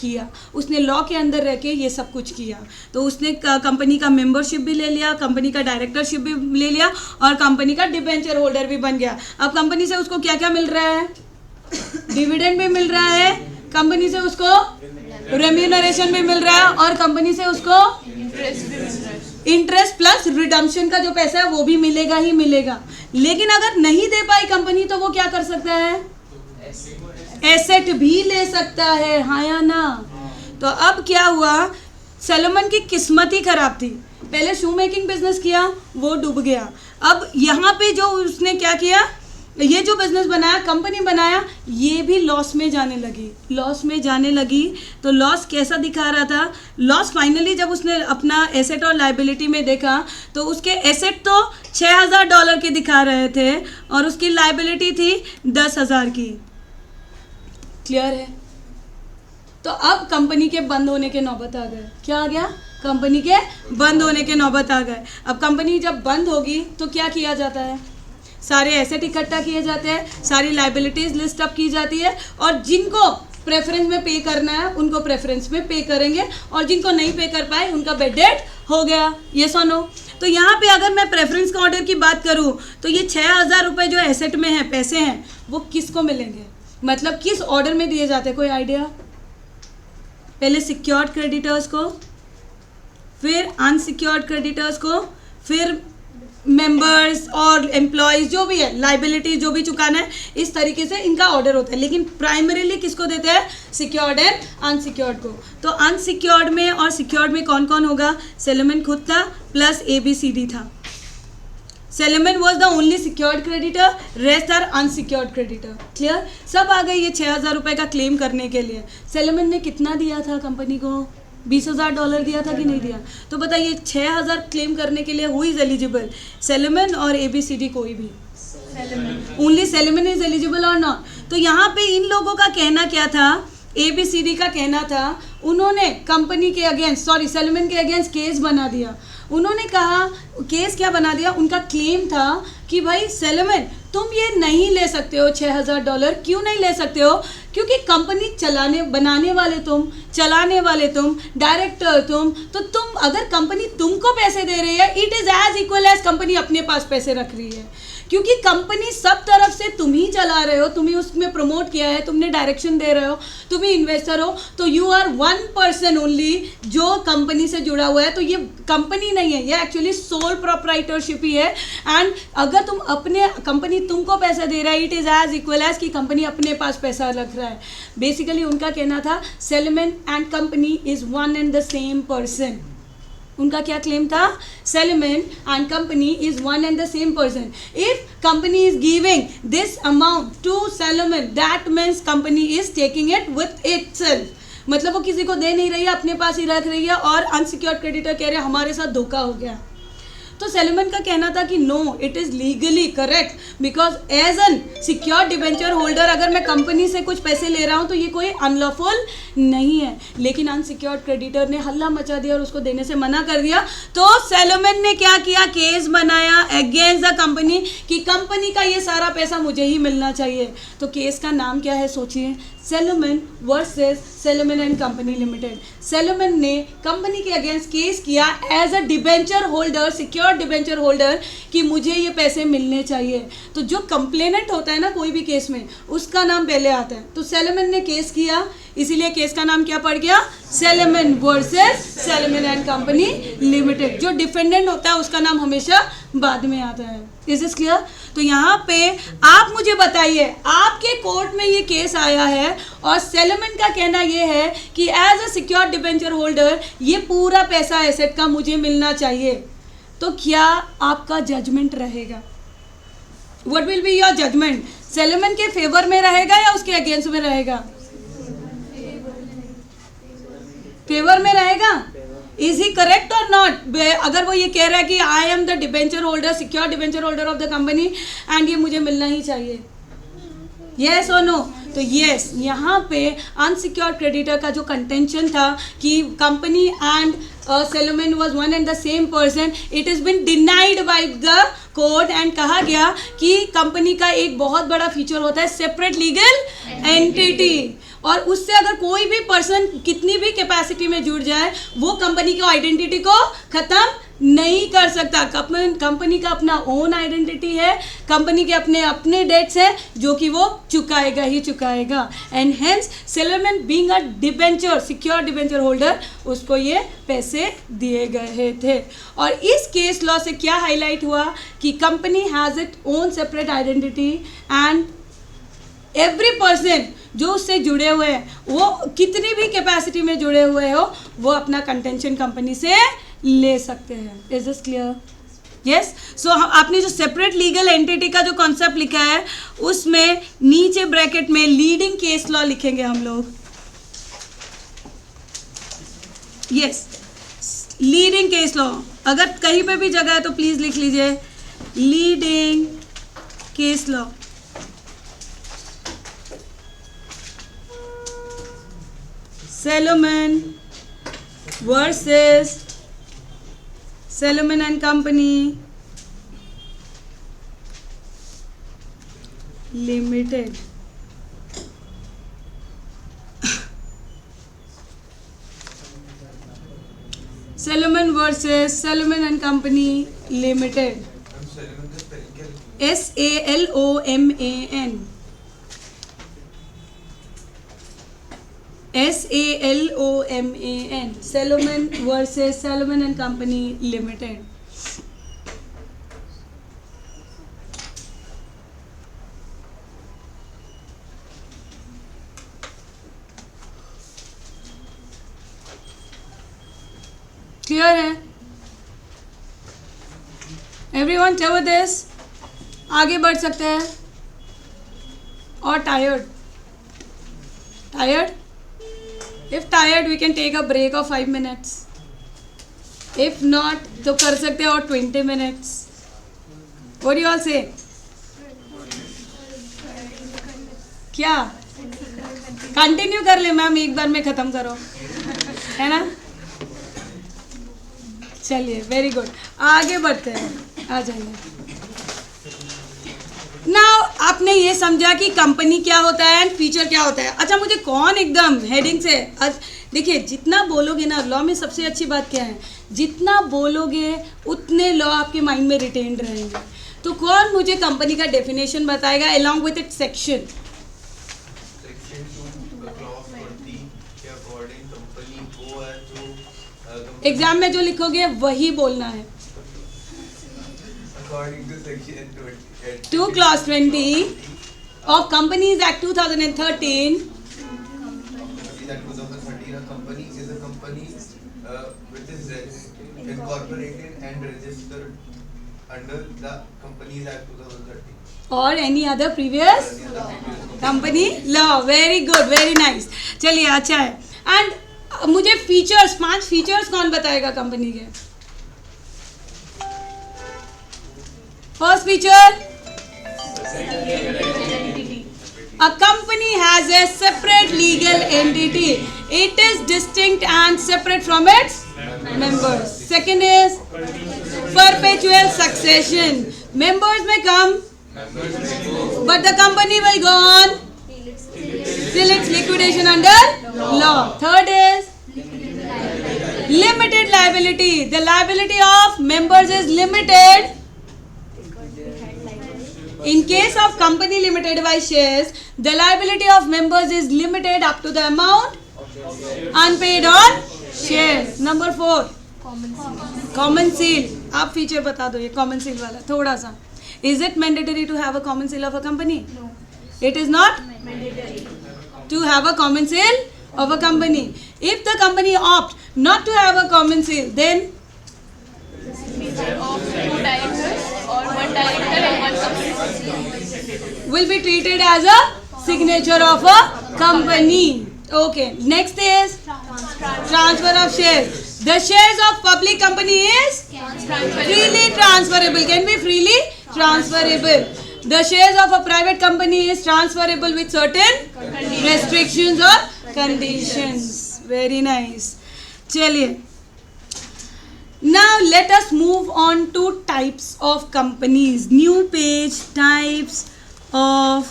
किया। उसने लॉ के अंदर रह के ये सब कुछ किया। तो उसने कंपनी का मेंबरशिप भी ले लिया, कंपनी का डायरेक्टरशिप भी ले लिया और कंपनी का डिबेंचर होल्डर भी बन गया। अब कंपनी से उसको क्या क्या मिल रहा है? डिविडेंड भी मिल रहा है, कंपनी से उसको रेम्यूनरेशन भी मिल रहा है, और कंपनी से उसको इंटरेस्ट प्लस रिडम्पशन का जो पैसा है वो भी मिलेगा ही मिलेगा। लेकिन अगर नहीं दे पाई कंपनी तो वो क्या कर सकता है? एसेट भी ले सकता है, हाँ या ना? तो अब क्या हुआ, सैलोमन की किस्मत ही खराब थी। पहले शू मेकिंग बिजनेस किया, वो डूब गया। अब यहाँ पे जो उसने क्या किया, ये जो बिजनेस बनाया, कंपनी बनाया, ये भी लॉस में जाने लगी। तो लॉस कैसा दिखा रहा था? लॉस फाइनली जब उसने अपना एसेट और लाइबिलिटी में देखा तो उसके एसेट तो $6,000 के दिखा रहे थे और उसकी लाइबिलिटी थी 10,000 की। क्लियर है? तो अब कंपनी के बंद होने के नौबत आ गए। क्या आ गया? कंपनी के बंद होने के नौबत आ गए। अब कंपनी जब बंद होगी तो क्या किया जाता है? सारे एसेट इकट्ठा किए जाते हैं, सारी लाइबिलिटीज लिस्ट अप की जाती है, और जिनको प्रेफरेंस में पे करना है उनको प्रेफरेंस में पे करेंगे, और जिनको नहीं पे कर पाए उनका बेड डेट हो गया। ये सुनो, तो यहाँ पे अगर मैं प्रेफरेंस का ऑर्डर की बात करूँ तो ये 6,000 रुपये जो एसेट में है, पैसे हैं, वो किसको मिलेंगे? मतलब किस ऑर्डर में दिए जाते हैं? कोई आइडिया? पहले सिक्योर्ड क्रेडिटर्स को, फिर अनसिक्योर्ड क्रेडिटर्स को, फिर मेंबर्स और एम्प्लॉयज़ जो भी है, लाइबिलिटी जो भी चुकाना है, इस तरीके से इनका ऑर्डर होता है। लेकिन प्राइमरीली किसको देते हैं? सिक्योर्ड एंड अनसिक्योर्ड को। तो अनसिक्योर्ड में और सिक्योर्ड में कौन कौन होगा? सैलोमन खुद था प्लस ABCD था। Salomon was the only secured creditor, rest are unsecured creditor. Clear? सब आ गए ये 6,000 रुपये का क्लेम करने के लिए। सैलोमन ने कितना दिया था कंपनी को? $20,000 दिया था कि नहीं दिया? तो बताइए 6,000 क्लेम करने के लिए हु इज एलिजिबल? सैलोमन और ABCD? कोई भी? ओनली सैलोमन इज एलिजिबल और नॉट? तो यहाँ पे इन लोगों का कहना क्या था? ABCD का कहना था, उन्होंने कंपनी के अगेंस्ट, सॉरी सैलोमन के अगेंस्ट केस बना दिया। उन्होंने कहा, केस क्या बना दिया? उनका क्लेम था कि भाई सैलोमन तुम ये नहीं ले सकते हो $6,000। क्यों नहीं ले सकते हो? क्योंकि कंपनी बनाने वाले तुम, डायरेक्टर तुम, तो तुम अगर कंपनी तुमको पैसे दे रही है, it is as equal as company अपने पास पैसे रख रही है। क्योंकि कंपनी सब तरफ से तुम ही चला रहे हो, तुम ही उसमें प्रमोट किया है, तुमने डायरेक्शन दे रहे हो, तुम ही इन्वेस्टर हो, तो यू आर 1% ओनली जो कंपनी से जुड़ा हुआ है। तो ये कंपनी नहीं है, ये एक्चुअली सोल प्रोप्राइटरशिप ही है। एंड अगर तुम अपने कंपनी तुमको पैसा दे रहा है, it is as equal as कि कंपनी अपने पास पैसा रख रहा है। बेसिकली उनका कहना था Salomon and company is one and the same person. उनका क्या क्लेम था? Salomon and company is one and the same person. If company is giving this amount to Salomon, that means company is taking it with itself. मतलब वो किसी को दे नहीं रही है, अपने पास ही रख रही है, और अनसिक्योर्ड क्रेडिटर कह रहे हैं हमारे साथ धोखा हो गया। तो सैलोमन का कहना था कि no, it is legally correct, because as an secured debenture holder अगर मैं कंपनी से कुछ पैसे ले रहा हूँ तो ये कोई अनलॉफुल नहीं है। लेकिन अनसिक्योर्ड क्रेडिटर ने हल्ला मचा दिया और उसको देने से मना कर दिया। तो सैलोमन ने क्या किया? केस बनाया अगेंस्ट द कंपनी कि कंपनी का ये सारा पैसा मुझे ही मिलना चाहिए। तो केस का नाम क्या है? सोचिए, Salomon versus Salomon and company limited. Salomon ने कंपनी के अगेंस्ट केस किया as a debenture holder, secured debenture holder, कि मुझे ये पैसे मिलने चाहिए। तो जो कंप्लेनेंट होता है ना कोई भी केस में, उसका नाम पहले आता है। तो सैलोमन ने केस किया, इसीलिए केस का नाम क्या पड़ गया? Salomon versus Salomon and company limited. जो डिफेंडेंट होता है उसका नाम हमेशा बाद में आता है। Is is clear? तो यहाँ पे आप मुझे बताइए, आपके कोर्ट में ये केस आया है और सैलोमन का कहना ये है कि as a secured debenture holder ये पूरा पैसा एसेट का मुझे मिलना चाहिए। तो क्या आपका जजमेंट रहेगा? What will be your judgment? Salomon के फेवर में रहेगा या उसके अगेंस्ट में रहेगा? फेवर में रहेगा। इज ही करेक्ट और नॉट? अगर वो ये कह रहा है कि आई am the debenture holder, secure debenture holder of the company and ये मुझे मिलना ही चाहिए, येस और नो? तो येस, यहाँ पे अनसिक्योर्ड क्रेडिटर का जो कंटेंशन था कि company and Salomon was one and the same person, it is been denied by the court and कहा गया कि कंपनी का एक बहुत बड़ा फीचर होता है सेपरेट लीगल एंटिटी, और उससे अगर कोई भी पर्सन कितनी भी कैपेसिटी में जुड़ जाए वो कंपनी की आइडेंटिटी को ख़त्म नहीं कर सकता। कंपनी का अपना ओन आइडेंटिटी है, कंपनी के अपने अपने डेट्स हैं जो कि वो चुकाएगा ही चुकाएगा। And hence Salomon being a debenture, secured debenture holder, उसको ये पैसे दिए गए थे। और इस केस लॉ से क्या हाईलाइट हुआ कि company has it own separate identity and every person जो उससे जुड़े हुए हैं, वो कितनी भी कैपेसिटी में जुड़े हुए हो, वो अपना कंटेंशन कंपनी से ले सकते हैं। Is this clear? यस। सो आपने जो सेपरेट लीगल एंटिटी का जो कॉन्सेप्ट लिखा है, उसमें नीचे ब्रैकेट में लीडिंग केस लॉ लिखेंगे हम लोग। Yes, leading case law. अगर कहीं पे भी जगह है तो प्लीज लिख लीजिए leading case law. Salomon versus Salomon and Company Limited. Salomon versus Salomon and Company Limited. SALOMAN. SALOMAN. Salomon versus Salomon and Company Limited. Clear है? Everyone clear with this? आगे बढ़ सकते हैं? और tired? If tired, we can take a break of 5 minutes. If not, तो कर सकते हैं और 20 minutes. What do you all say? क्या? कंटिन्यू कर ले मैम, एक बार में ख़त्म करो, है ना? चलिए, वेरी गुड। आगे बढ़ते हैं, आ जाइए। नाउ आपने ये समझा कि कंपनी क्या होता है एंड फीचर क्या होता है। अच्छा, मुझे कौन एकदम हेडिंग से, देखिए जितना बोलोगे ना, लॉ में सबसे अच्छी बात क्या है, जितना बोलोगे उतने लॉ आपके माइंड में रिटेन्ड रहेंगे। तो कौन मुझे कंपनी का डेफिनेशन बताएगा along with it section? Exam में जो लिखोगे वही बोलना है। To clause 20 of Companies Act 2013. A company is a company which is incorporated and registered under the Companies Act 2013. Or any other previous company law. Very good, very nice. चलिए, अच्छा है। And मुझे फीचर्स, 5 फीचर्स कौन बताएगा कंपनी के? First feature, a company has a separate legal entity. It is distinct and separate from its members. Second is perpetual succession. Members may come, but the company will go on till its liquidation under law. Third is limited liability. The liability of members is limited. In case of company limited by shares, the liability of members is limited up to the amount unpaid on shares. Number 4, common seal. आप फीचर बता दो ये कॉमन सील वाला थोड़ा सा। Is it mandatory to have a common seal of a company? No. It is not mandatory to have a common seal of a company. If the company opts not to have a common seal, then of 2 directors or 1 director and 1 company will be treated as a signature of a company. Okay, next is transfer of shares. The shares of public company is freely transferable, can be freely transferable. The shares of a private company is transferable with certain restrictions or conditions. Very nice. चलिए, now let us move on to types of companies. New page, types of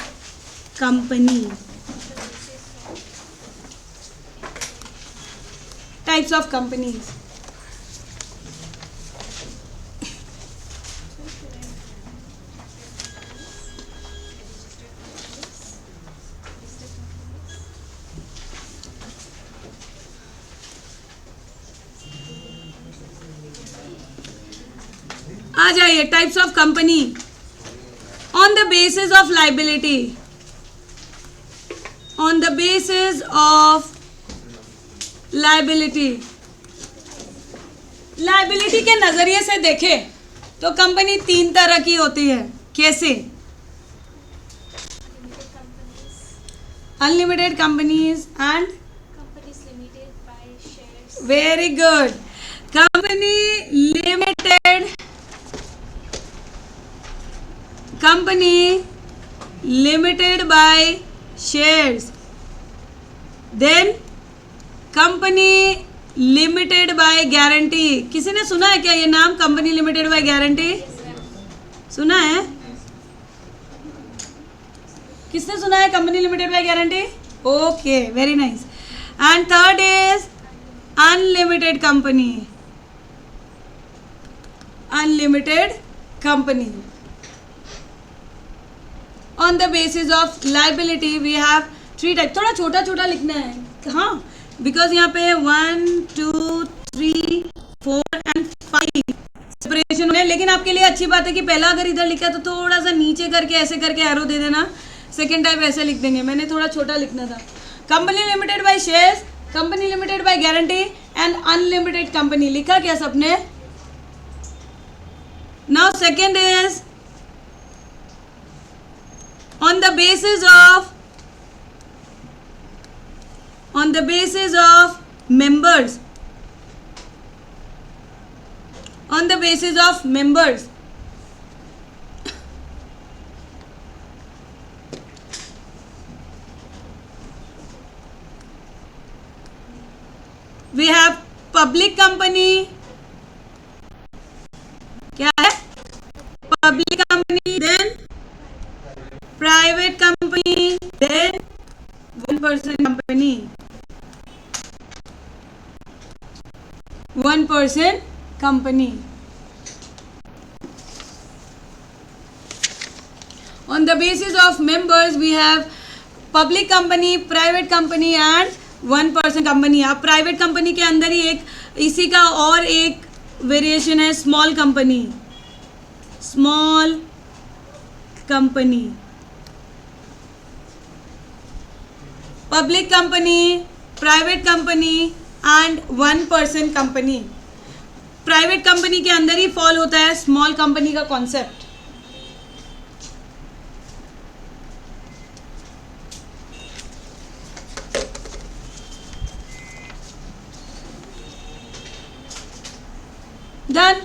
company. Types of companies. आ जाइए, types of company on the basis of liability, on the basis of liability. Liability के नजरिए से देखें तो कंपनी 3 तरह की होती है। कैसे? Unlimited companies and Companies limited by shares. Very good. Company limited by shares, then company limited by guarantee. किसी ने सुना है क्या ये नाम, कंपनी लिमिटेड बाय गारंटी? सुना है? किसने सुना है company limited by guarantee? Okay, very nice. And third is unlimited company, unlimited company. On the basis of liability we have 3 type. थोड़ा छोटा छोटा लिखना है, हाँ, बिकॉज यहाँ पे 1 2 3 4 एंड 5 सेपरेशन है। लेकिन आपके लिए अच्छी बात है कि पहला अगर इधर लिखा है तो थोड़ा सा नीचे करके ऐसे करके एरो दे देना, सेकेंड टाइप ऐसे लिख देंगे। मैंने थोड़ा छोटा लिखना था। Company limited by shares, company limited by guarantee and unlimited company. लिखा क्या सबने? Now second is on the basis of members, on the basis of members, we have public company। क्या है? public company, then private company, then 1% company, 1% company। On the basis of members we have public company, private company and 1% company। अब प्राइवेट कंपनी के अंदर ही एक इसी का और एक वेरिएशन है small company, small company. Public company, private company and 1% company. Private company के अंदर ही फॉल होता है स्मॉल कंपनी का concept. Done.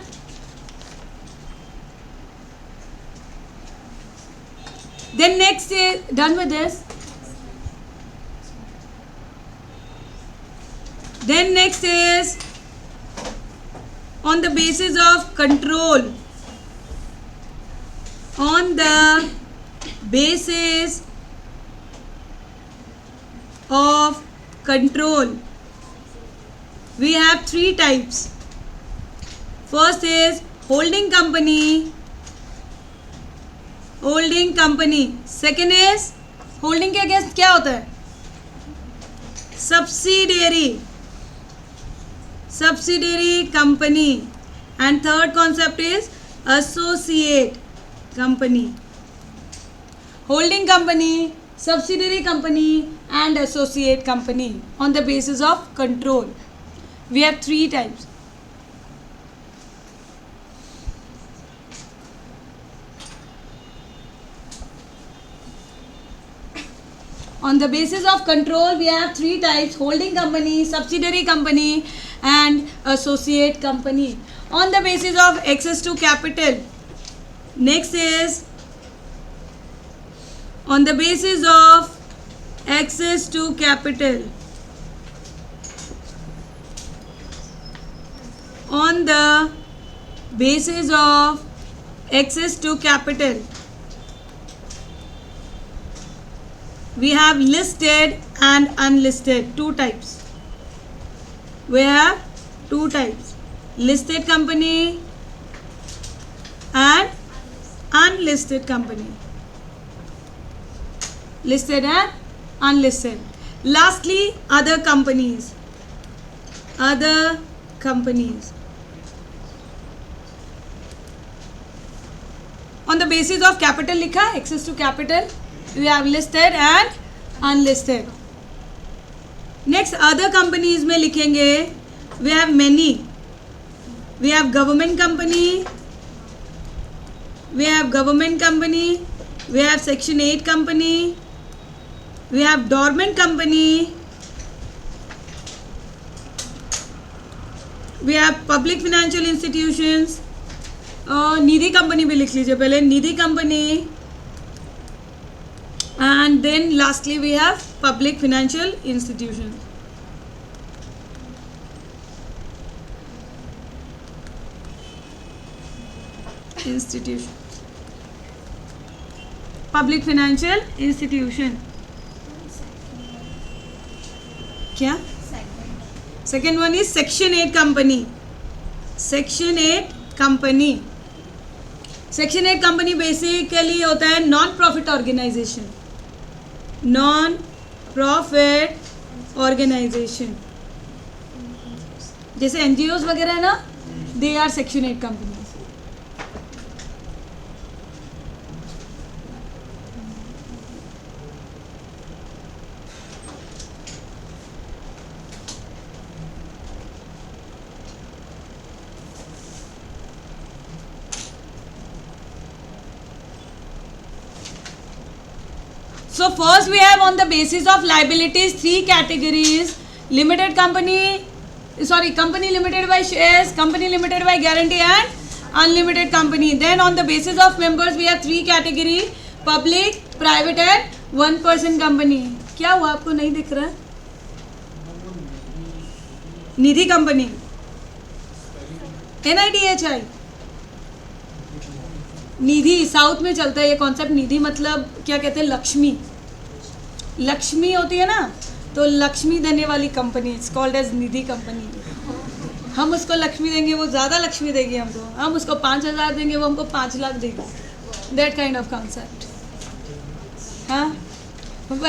Then next is done with this. Then next is on the basis of control, on the basis of control we have 3 types। First is holding company, holding company। Second is holding के अगेंस्ट क्या होता है? subsidiary, subsidiary company। and third concept is associate company। holding company, subsidiary company and associate company on the basis of control we have 3 types। On the basis of control we have 3 types: holding company, subsidiary company and associate company। On the basis of access to capital, next is on the basis of access to capital, on the basis of access to capital we have listed and unlisted 2 types। we have 2 types: listed company and unlisted company, listed and unlisted। lastly other companies, other companies। On the basis of capital लिखा है, access to capital. We have listed and unlisted. Next other companies में लिखेंगे we have many. We have government company, we have government company, we have section 8 company, we have dormant company, we have public financial institutions. Nidhi company भी लिख लीजिए पहले, Nidhi company, and then lastly we have public financial institutions. Public financial institution. क्या second one is section 8 company. Section 8 company. Section 8 company basically होता है non profit organisation. Non profit organisation जैसे एनजीओज वगैरह है ना, they are section 8 company. So first we have on the basis of liabilities 3 categories: limited company, company limited by shares, company limited by guarantee and unlimited company. Then on the basis of members we have 3 category: public, private and 1% company. क्या हुआ आपको नहीं दिख रहा है? निधि कंपनी, NIDHI. निधि साउथ में चलता है ये कॉन्सेप्ट. निधि मतलब क्या कहते हैं? लक्ष्मी. लक्ष्मी होती है ना, तो लक्ष्मी देने वाली company, it's called as Nidhi company. हम उसको लक्ष्मी देंगे, वो ज़्यादा लक्ष्मी देगी हमको. हम उसको 5,000 देंगे, वो हमको 5 लाख देगी. That kind of concept. हाँ, वो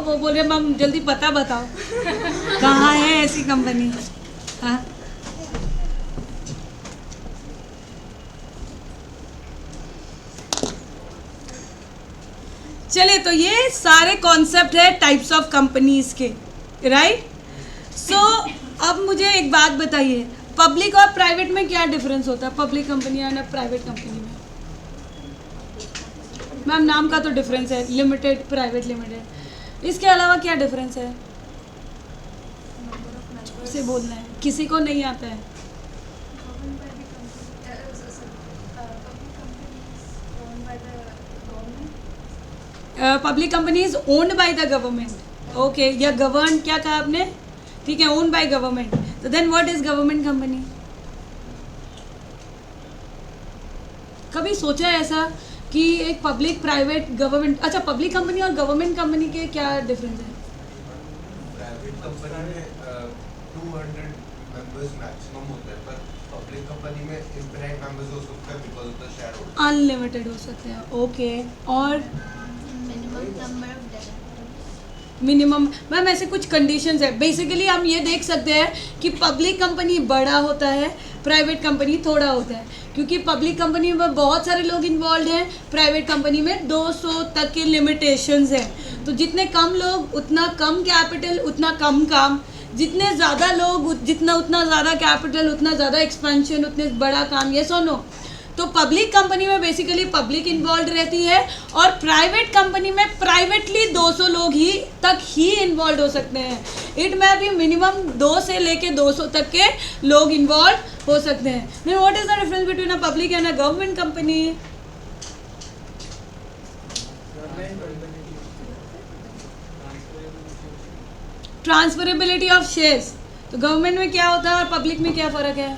बोल रहे मैम जल्दी पता बताओ कहाँ है ऐसी कंपनी. हाँ, चलिए, तो ये सारे कॉन्सेप्ट है टाइप्स ऑफ कंपनीज के, राइट. सो अब मुझे एक बात बताइए, पब्लिक और प्राइवेट में क्या डिफरेंस होता है? Public company and private company में मैम नाम का तो डिफरेंस है, लिमिटेड, प्राइवेट लिमिटेड. इसके अलावा क्या डिफरेंस है? उसे बोलना है, किसी को नहीं आता है. Public company is owned by the government. Okay, या गवर्न, क्या कहा आपने? ठीक है, ओन्ड बाय गवर्नमेंट. तो then what is government company? कभी सोचा है ऐसा कि एक पब्लिक, प्राइवेट, गवर्नमेंट, अच्छा पब्लिक कंपनी और गवर्नमेंट कंपनी के क्या डिफरेंस है? प्राइवेट कंपनी में 200 मेंबर्स मैक्सिमम होते हैं, पर पब्लिक कंपनी में इनफिनिट मेंबर्स हो सकते हैं because of the share holder. Unlimited हो सकते हैं. ओके, और मिनिमम मैम ऐसे कुछ कंडीशंस है. बेसिकली हम ये देख सकते हैं कि पब्लिक कंपनी बड़ा होता है, प्राइवेट कंपनी थोड़ा होता है, क्योंकि पब्लिक कंपनी में बहुत सारे लोग इन्वॉल्व हैं, प्राइवेट कंपनी में 200 तक के लिमिटेशंस हैं. तो जितने कम लोग उतना कम कैपिटल, उतना कम काम. जितने ज़्यादा लोग उतना ज़्यादा कैपिटल, उतना ज़्यादा एक्सपेंशन, उतने बड़ा काम. ये सुनो, तो पब्लिक कंपनी में बेसिकली पब्लिक इन्वॉल्व रहती है, और प्राइवेट कंपनी में प्राइवेटली 200 लोग ही इन्वॉल्व हो सकते हैं. इट में भी मिनिमम 2 से लेके 200 तक के लोग इन्वॉल्व हो सकते हैं. Then what is the difference between a public and a government company? Transferability of shares. तो गवर्नमेंट में क्या होता है और पब्लिक में क्या फ़र्क है?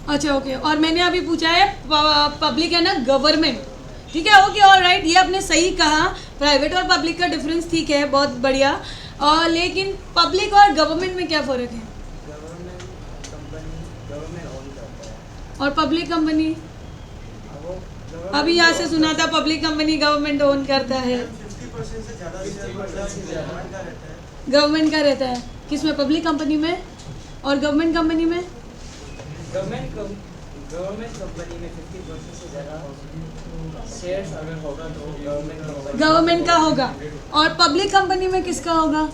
अच्छा, ओके. और मैंने अभी पूछा है पब्लिक है ना गवर्नमेंट. ठीक है, ओके, ऑल राइट. ये आपने सही कहा, प्राइवेट और पब्लिक का डिफरेंस ठीक है, बहुत बढ़िया. लेकिन पब्लिक और गवर्नमेंट में क्या फ़र्क है? और पब्लिक कंपनी अभी यहाँ से सुना था, पब्लिक कंपनी गवर्नमेंट ओन करता है. 50% से ज़्यादा गवर्नमेंट का रहता है. किस में? पब्लिक कंपनी में. और गवर्नमेंट कंपनी में गवर्नमेंट कंपनी में 50% से ज़्यादा शेयर्स अगर होगा तो गवर्नमेंट का होगा। और पब्लिक कंपनी में किसका होगा?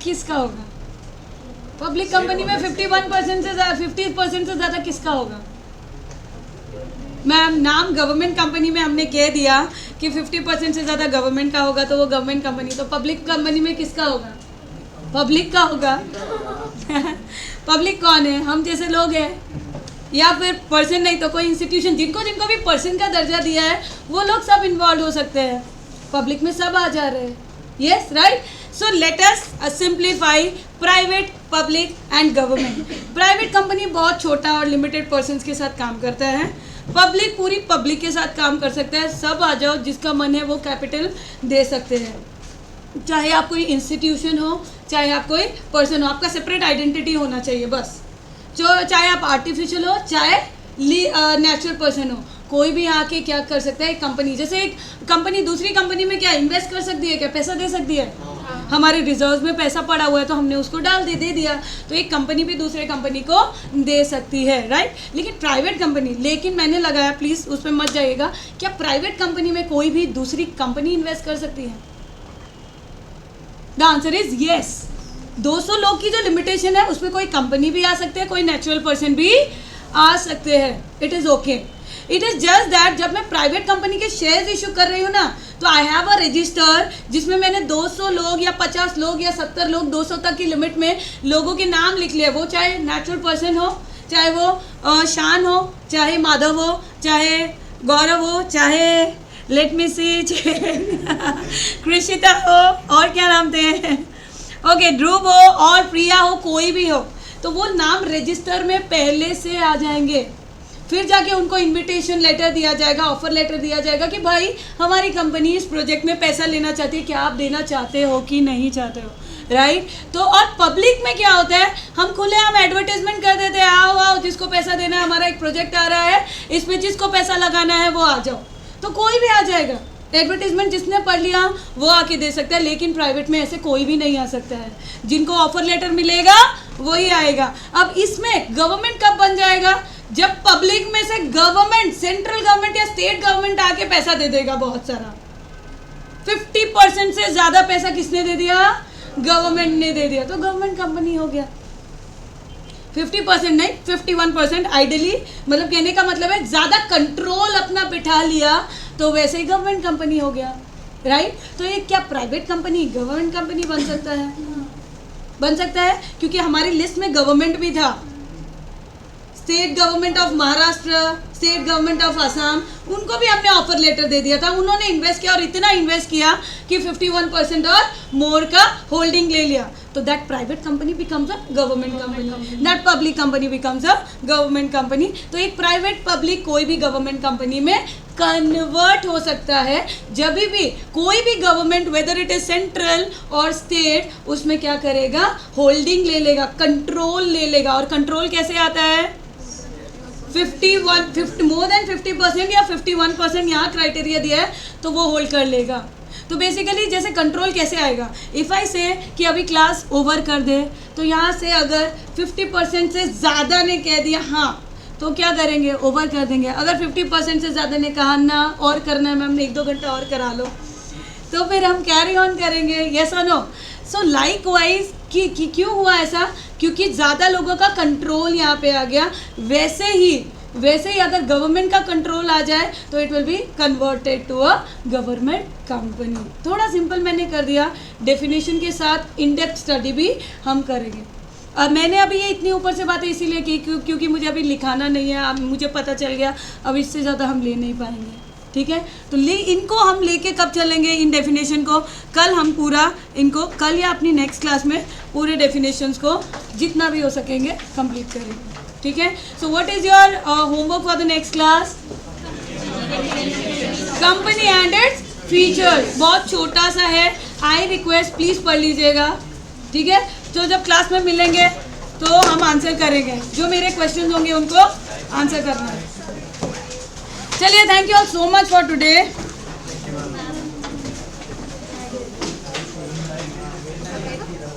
किसका होगा? पब्लिक कंपनी में 51% से 50% से ज़्यादा किसका होगा? मैम नाम गवर्नमेंट कंपनी में हमने कह दिया कि 50% से ज़्यादा गवर्नमेंट का होगा तो वो गवर्नमेंट कंपनी, तो पब्लिक कंपनी में किसका होगा? पब्लिक का होगा। पब्लिक कौन है? हम जैसे लोग हैं, या फिर पर्सन नहीं तो कोई इंस्टीट्यूशन, जिनको जिनको भी पर्सन का दर्जा दिया है वो लोग सब इन्वॉल्व हो सकते हैं। पब्लिक में सब आ जा रहे हैं। Yes right. So let us simplify private, public and government. Private company बहुत छोटा और लिमिटेड पर्सन्स के साथ काम करता है। पब्लिक पूरी पब्लिक के साथ काम कर सकता है। सब आ जाओ, जिसका मन है वो कैपिटल दे सकते हैं। चाहे आप कोई इंस्टीट्यूशन हो, चाहे आप कोई पर्सन हो, आपका सेपरेट आइडेंटिटी होना चाहिए बस। जो चाहे आप आर्टिफिशियल हो, चाहे नेचुरल पर्सन हो, कोई भी आके क्या कर सकता है। एक कंपनी, जैसे एक कंपनी दूसरी कंपनी में क्या इन्वेस्ट कर सकती है, क्या पैसा दे सकती है? हमारे रिजर्व में पैसा पड़ा हुआ है तो हमने उसको दे दिया, तो एक कंपनी भी दूसरे कंपनी को दे सकती है, राइट। लेकिन प्राइवेट कंपनी, लेकिन मैंने लगाया, प्लीज़ उस पर मत जाइएगा, क्या प्राइवेट कंपनी में कोई भी दूसरी कंपनी इन्वेस्ट कर सकती है? The answer is yes. 200 लोग की जो लिमिटेशन है उसमें कोई कंपनी भी आ सकते हैं, कोई नेचुरल पर्सन भी आ सकते हैं। It is okay. It is just that जब मैं प्राइवेट कंपनी के शेयर्स इशू कर रही हूँ ना, तो आई हैव अ रजिस्टर जिसमें मैंने 200 लोग या 50 लोग या 70 लोग, 200 तक की लिमिट में लोगों के नाम लिख लिए। वो चाहे नेचुरल पर्सन हो, चाहे वो शान हो, चाहे माधव हो, चाहे गौरव हो, चाहे लेट मी सी कृषिता हो, और क्या नाम थे, ओके ध्रुव हो और प्रिया हो, कोई भी हो, तो वो नाम रजिस्टर में पहले से आ जाएंगे। फिर जाके उनको इनविटेशन लेटर दिया जाएगा, ऑफर लेटर दिया जाएगा कि भाई हमारी कंपनी इस प्रोजेक्ट में पैसा लेना चाहती है, क्या आप देना चाहते हो कि नहीं चाहते हो, राइट। तो और पब्लिक में क्या होता है, हम खुलेआम एडवर्टाइजमेंट कर देते हैं, आओ आओ जिसको पैसा देना है, हमारा एक प्रोजेक्ट आ रहा है, इसमें जिसको पैसा लगाना है वो आ जाओ, तो कोई भी आ जाएगा। एडवर्टीजमेंट जिसने पढ़ लिया वो आके दे सकता है, लेकिन प्राइवेट में ऐसे कोई भी नहीं आ सकता है। जिनको ऑफर लेटर मिलेगा वही आएगा। अब इसमें गवर्नमेंट कब बन जाएगा, जब पब्लिक में से गवर्नमेंट, सेंट्रल गवर्नमेंट या स्टेट गवर्नमेंट आके पैसा दे देगा बहुत सारा। 50% से ज़्यादा पैसा किसने दे दिया? गवर्नमेंट ने दे दिया, तो गवर्नमेंट कंपनी हो गया। 50% नहीं, 51% आइडियली, मतलब कहने का मतलब है ज़्यादा कंट्रोल अपना बिठा लिया तो वैसे ही गवर्नमेंट कंपनी हो गया, राइट। तो ये क्या प्राइवेट कंपनी गवर्नमेंट कंपनी बन सकता है? बन सकता है, क्योंकि हमारी लिस्ट में गवर्नमेंट भी था। State government of Maharashtra, state government of Assam, उनको भी हमने ऑफर लेटर दे दिया था। उन्होंने इन्वेस्ट किया और इतना इन्वेस्ट किया कि 51% और मोर का होल्डिंग ले लिया, तो that private company becomes a government company, that public company becomes a government company. तो एक प्राइवेट, पब्लिक, कोई भी गवर्नमेंट कंपनी में कन्वर्ट हो सकता है जब भी कोई भी government, whether it is central और स्टेट, उसमें क्या करेगा, होल्डिंग ले लेगा, कंट्रोल ले लेगा। और कंट्रोल कैसे आता है? 50 मोर देन 50% या 51% यहाँ क्राइटेरिया दिया है तो वो होल्ड कर लेगा। तो बेसिकली जैसे कंट्रोल कैसे आएगा, इफ़ आई से कि अभी क्लास ओवर कर दे, तो यहाँ से अगर 50% से ज़्यादा ने कह दिया हाँ, तो क्या करेंगे, ओवर कर देंगे। अगर 50% से ज़्यादा ने कहा ना और करना है मैम, 1-2 घंटा और करा लो, तो फिर हम कैरी ऑन करेंगे, यस और नो। सो लाइक वाइज कि क्यों हुआ ऐसा, क्योंकि ज़्यादा लोगों का कंट्रोल यहाँ पे आ गया। वैसे ही अगर गवर्नमेंट का कंट्रोल आ जाए तो it will be converted to a government company. थोड़ा सिंपल मैंने कर दिया, डेफिनेशन के साथ इन डेप्थ स्टडी भी हम करेंगे। मैंने अभी ये इतनी ऊपर से बातें इसीलिए की क्योंकि मुझे अभी लिखाना नहीं है, अब मुझे पता चल गया अब इससे ज़्यादा हम ले नहीं पाएंगे, ठीक है। तो इनको हम लेके कब चलेंगे, इन डेफिनेशन को कल हम पूरा इनको, कल या अपनी नेक्स्ट क्लास में पूरे डेफिनेशंस को जितना भी हो सकेंगे कंप्लीट करेंगे, ठीक है। So what is your homework for the next class? Company and its features, बहुत छोटा सा है, आई रिक्वेस्ट प्लीज़ पढ़ लीजिएगा, ठीक है। तो जब क्लास में मिलेंगे तो हम आंसर करेंगे, जो मेरे क्वेश्चन होंगे उनको आंसर करना है। चलिए, thank you all so much for today. चलेगा